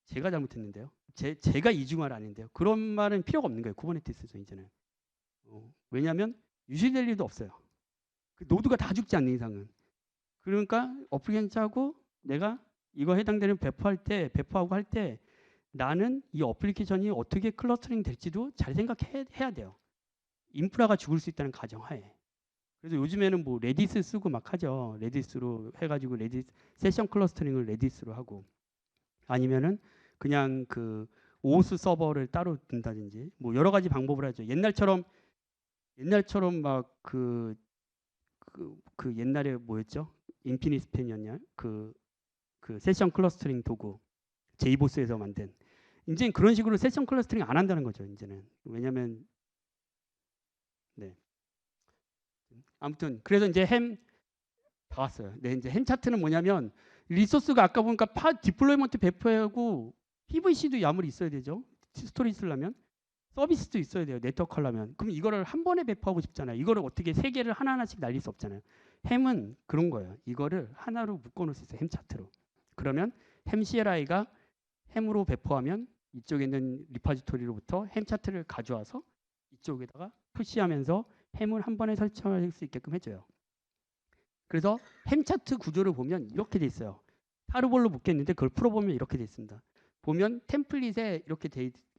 제가 잘못했는데요. 제가 이중화를 아닌데요. 그런 말은 필요가 없는 거예요. 쿠버네티스에서 이제는. 왜냐하면 유실될 일도 없어요. 그 노드가 다 죽지 않는 이상은. 그러니까 어플리케이션 짜고 내가 이거 해당되는 배포하고 할 때 나는 이 어플리케이션이 어떻게 클러스터링 될지도 잘 생각해야 돼요. 인프라가 죽을 수 있다는 가정하에. 그래서 요즘에는 뭐 레디스 쓰고 막 하죠. 레디스로 해가지고 세션 클러스터링을 레디스로 하고 아니면은 그냥 그 오스 서버를 따로 둔다든지 뭐 여러 가지 방법을 하죠. 옛날처럼 막 그 옛날에 뭐였죠? 인피니스펜이었냐? 그 세션 클러스터링 도구 제이보스에서 만든 이제는 그런 식으로 세션 클러스터링 안 한다는 거죠. 이제는 왜냐하면 네 아무튼 그래서 이제 햄 다 왔어요. 네 이제 햄 차트는 뭐냐면 리소스가 아까 보니까 디플로이먼트 배포하고 PVC도 아무리 있어야 되죠. 스토리지 쓰려면 서비스도 있어야 돼요. 네트워크 하려면. 그럼 이거를 한 번에 배포하고 싶잖아요. 이거를 어떻게 3개를 하나하나씩 날릴 수 없잖아요. 햄은 그런 거예요. 이거를 하나로 묶어놓을 수 있어요. 햄 차트로. 그러면 햄 CLI가 햄으로 배포하면 이쪽에 있는 리파지토리로부터 햄 차트를 가져와서 이쪽에다가 푸시하면서 햄을 한 번에 설정할 수 있게끔 해줘요. 그래서 햄 차트 구조를 보면 이렇게 돼 있어요. 타르볼로 묶였는데 그걸 풀어보면 이렇게 돼 있습니다. 보면 템플릿에 이렇게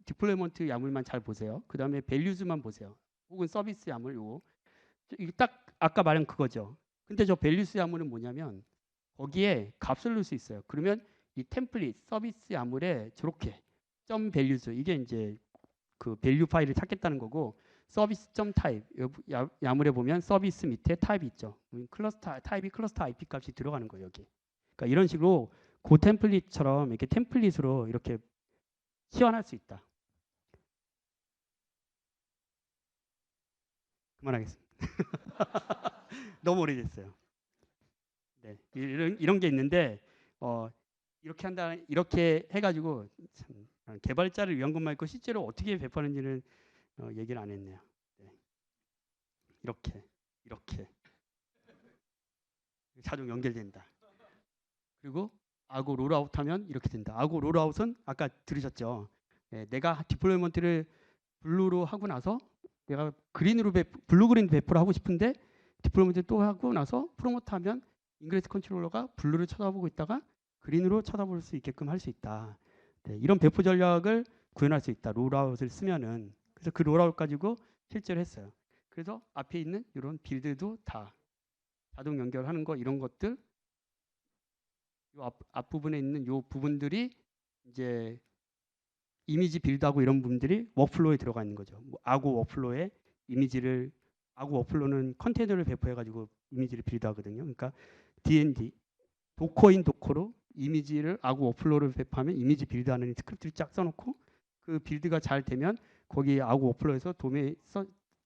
디플로이먼트 야물만 잘 보세요. 그 다음에 밸류즈만 보세요. 혹은 서비스 야물 요거. 이게 딱 아까 말한 그거죠. 근데 저 밸류스 야물은 뭐냐면 거기에 값을 넣을 수 있어요. 그러면 이 템플릿 서비스 야물에 저렇게 점 밸류즈 이게 이제 그 밸류 파일을 찾겠다는 거고 서비스 점 타입 야물에 보면 서비스 밑에 타입이 있죠. 클러스터 타입이 클러스터 IP 값이 들어가는 거예요 여기. 그러니까 이런 식으로 고 템플릿처럼 이렇게 템플릿으로 이렇게 시연할 수 있다. 그만하겠습니다. 너무 오래됐어요. 네, 이런 게 있는데 이렇게 해가지고 참 개발자를 위한 것만 있고 실제로 어떻게 배포하는지는 얘기를 안 했네요. 네. 이렇게 자동 연결된다. 그리고 아고 롤아웃하면 이렇게 된다. 아고 롤아웃은 아까 들으셨죠? 네, 내가 디플로이먼트를 블루로 하고 나서 내가 블루 그린 배포를 하고 싶은데 디플로이먼트 또 하고 나서 프로모트하면 인그레스 컨트롤러가 블루를 쳐다보고 있다가 그린으로 쳐다볼 수 있게끔 할 수 있다. 네, 이런 배포 전략을 구현할 수 있다. 롤아웃을 쓰면은 그래서 그 롤아웃 가지고 실제로 했어요. 그래서 앞에 있는 이런 빌드도 다 자동 연결하는 거 이런 것들 요 앞부분에 있는 요 부분들이 이제 이미지 빌드하고 이런 부분들이 워크플로우에 들어가 있는 거죠. 뭐 아고 워크플로우에 아고 워크플로우는 컨테이너를 배포해가지고 이미지를 빌드하거든요. 그러니까 D&D 도커인 도커로 이미지를 아고 워크플로우를 배포하면 이미지 빌드하는 스크립트를 쫙 써놓고 그 빌드가 잘 되면 거기 아고 워크플로우에서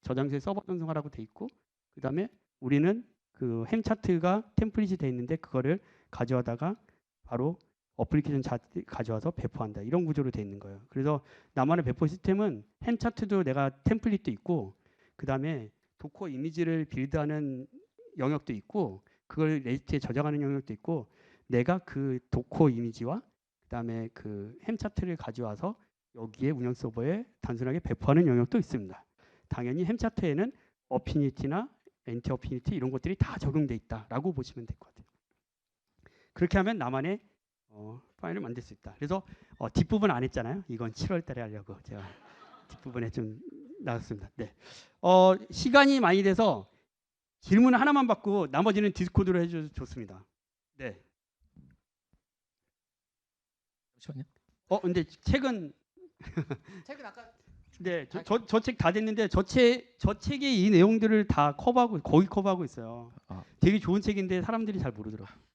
저장소에 서버 전송하라고 돼 있고 그 다음에 우리는 그 햄 차트가 템플릿이 돼 있는데 그거를 가져다가 바로 어플리케이션 가져와서 배포한다. 이런 구조로 돼 있는 거예요. 그래서 나만의 배포 시스템은 햄 차트도 내가 템플릿도 있고 그다음에 도커 이미지를 빌드하는 영역도 있고 그걸 레지스트에 저장하는 영역도 있고 내가 그 도커 이미지와 그다음에 그 햄 차트를 가져와서 여기에 운영 서버에 단순하게 배포하는 영역도 있습니다. 당연히 햄 차트에는 어피니티나 엔티어피니티 이런 것들이 다 적용돼 있다라고 보시면 될 것 같아요. 그렇게 하면 나만의 파일을 만들 수 있다. 그래서 뒷부분 안 했잖아요. 이건 7월달에 하려고 제가 뒷부분에 좀 나눴습니다. 네. 시간이 많이 돼서 질문 하나만 받고 나머지는 디스코드로 해줘도 좋습니다. 네. 잠시만요. 근데 책은 책은 아까 네, 저 책 다 됐는데 저 책이 이 내용들을 다 커버하고 거의 커버하고 있어요. 아. 되게 좋은 책인데 사람들이 잘 모르더라고요.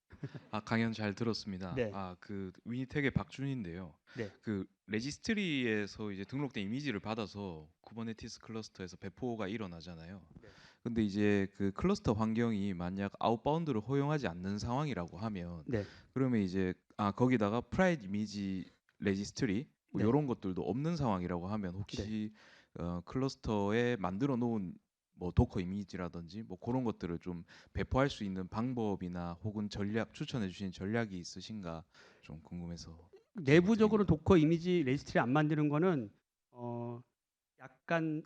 강연 잘 들었습니다. 네. 그 위니텍의 박준인데요. 네. 그 레지스트리에서 이제 등록된 이미지를 받아서 쿠버네티스 클러스터에서 배포가 일어나잖아요. 네. 근데 이제 그 클러스터 환경이 만약 아웃바운드를 허용하지 않는 상황이라고 하면 네. 그러면 이제 거기다가 프라이빗 이미지 레지스트리 뭐 네. 이런 것들도 없는 상황이라고 하면 혹시 클러스터에 만들어 놓은 뭐 도커 이미지라든지 뭐 그런 것들을 좀 배포할 수 있는 방법이나 혹은 전략 추천해 주신 전략이 있으신가 좀 궁금해서. 내부적으로 도커 이미지 레지스트리 안 만드는 거는 약간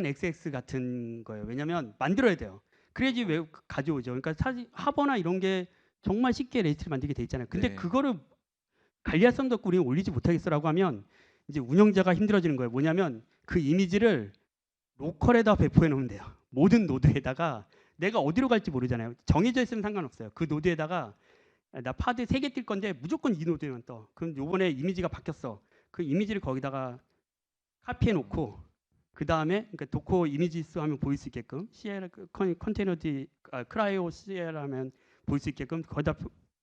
XX 같은 거예요. 왜냐하면 만들어야 돼요. 그래야지 왜 가져오죠. 그러니까 사실 하버나 이런 게 정말 쉽게 레지스트리 만들게 돼 있잖아요. 근데 네. 그거를 관리할 사람도 없고 우리는 올리지 못하겠어라고 하면 이제 운영자가 힘들어지는 거예요. 뭐냐면 그 이미지를 로컬에다 배포해 놓으면 돼요. 모든 노드에다가 내가 어디로 갈지 모르잖아요. 정해져 있으면 상관없어요. 그 노드에다가 나 파드 3개 뜰 건데 무조건 이 노드에만 떠. 그럼 요번에 이미지가 바뀌었어. 그 이미지를 거기다가 카피해 놓고 그 다음에 그러니까 도커 이미지스 하면 보일 수 있게끔 CL 컨테이너드 크라이오 CL 하면 보일 수 있게끔 거기다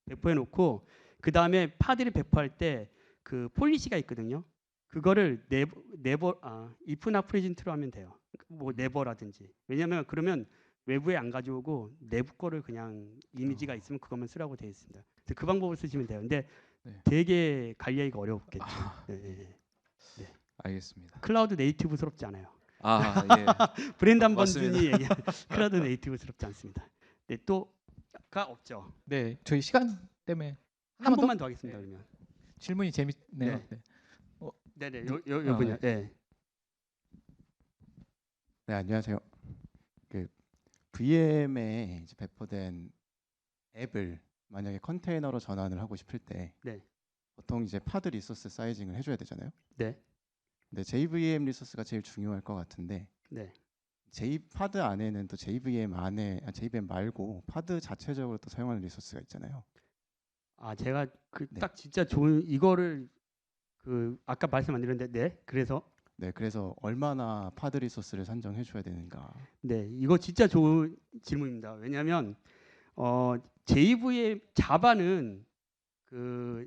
배포해 놓고 그 다음에 파드를 배포할 때 그 폴리시가 있거든요. 그거를 if나 프레젠트로 하면 돼요. 뭐 네버라든지. 왜냐면 그러면 외부에 안 가져오고 내부 거를 그냥 이미지가 있으면 그것만 쓰라고 되어 있습니다. 그래서 그 방법을 쓰시면 돼요. 근데 네. 되게 관리하기가 어렵겠죠. 네. 알겠습니다. 클라우드 네이티브스럽지 않아요. 예. 브랜단 맞습니다. 번준이 얘기한 클라우드 네이티브스럽지 않습니다. 네, 또가 없죠. 네, 저희 시간 때문에 한 하나만 번만 더 하겠습니다. 네. 그러면. 질문이 재밌네요. 네. 네. 네네, 요 분야. 네. 네, 안녕하세요. 그 VM에 이제 배포된 앱을 만약에 컨테이너로 전환을 하고 싶을 때 네. 보통 이제 파드 리소스 사이징을 해줘야 되잖아요. 네. 근데 JVM 리소스가 제일 중요할 것 같은데 네. 파드 안에는 또 JVM 말고 파드 자체적으로 또 사용하는 리소스가 있잖아요. 제가 네. 딱 진짜 좋은 이거를 아까 말씀 안 드렸는데 그래서 얼마나 파드 리소스를 산정해 줘야 되는가. 네, 이거 진짜 좋은 질문입니다. 왜냐하면 JVM 자바는 그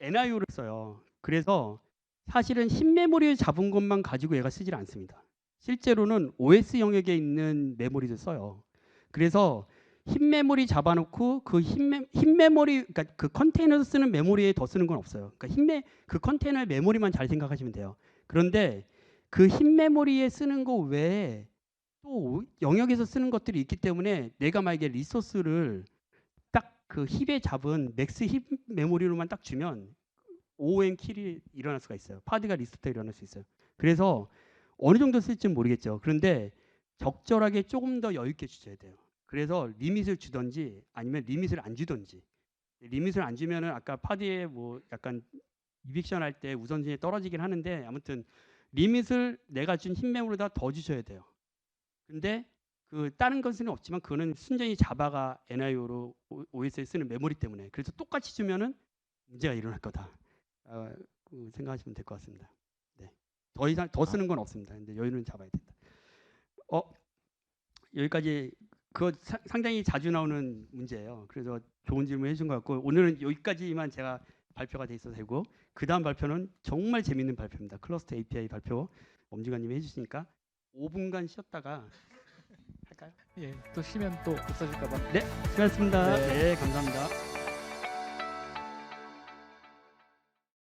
NIO를 써요. 그래서 사실은 흰 메모리를 잡은 것만 가지고 얘가 쓰질 않습니다. 실제로는 OS 영역에 있는 메모리를 써요. 그래서 흰 메모리 잡아놓고 그 흰 메모리, 그러니까 그 컨테이너에서 쓰는 메모리에 더 쓰는 건 없어요. 그러니까 그 컨테이너의 메모리만 잘 생각하시면 돼요. 그런데 그 흰 메모리에 쓰는 거 외에 또 영역에서 쓰는 것들이 있기 때문에 내가 만약에 리소스를 딱 그 힙에 잡은 맥스 힙 메모리로만 딱 주면 OOM 킬이 일어날 수가 있어요. 파드가 리스트가 일어날 수 있어요. 그래서 어느 정도 쓸지는 모르겠죠. 그런데 적절하게 조금 더 여유 있게 주셔야 돼요. 그래서 리밋을 주든지 아니면 리밋을 안 주든지. 리밋을 안 주면은 아까 파드에 뭐 약간 이빅션 할 때 우선순위 떨어지긴 하는데 아무튼 리밋을 내가 준 흰 메모리보다 더 주셔야 돼요. 근데 그 다른 것은 없지만 그거는 순전히 자바가 NIO로 OS에 쓰는 메모리 때문에 그래서 똑같이 주면은 문제가 일어날 거다. 생각하시면 될 것 같습니다. 네. 더 이상 더 쓰는 건 없습니다. 근데 여유는 잡아야 된다. 여기까지 그거 상당히 자주 나오는 문제예요. 그래서 좋은 질문 해준 것 같고 오늘은 여기까지만 제가 발표가 돼 있어도 되고 그 다음 발표는 정말 재밌는 발표입니다. 클러스터 API 발표 엄지관님이 해주시니까 5분간 쉬었다가 할까요? 예, 또 쉬면 또 없어질까봐. 네, 수고하셨습니다. 네. 네 감사합니다.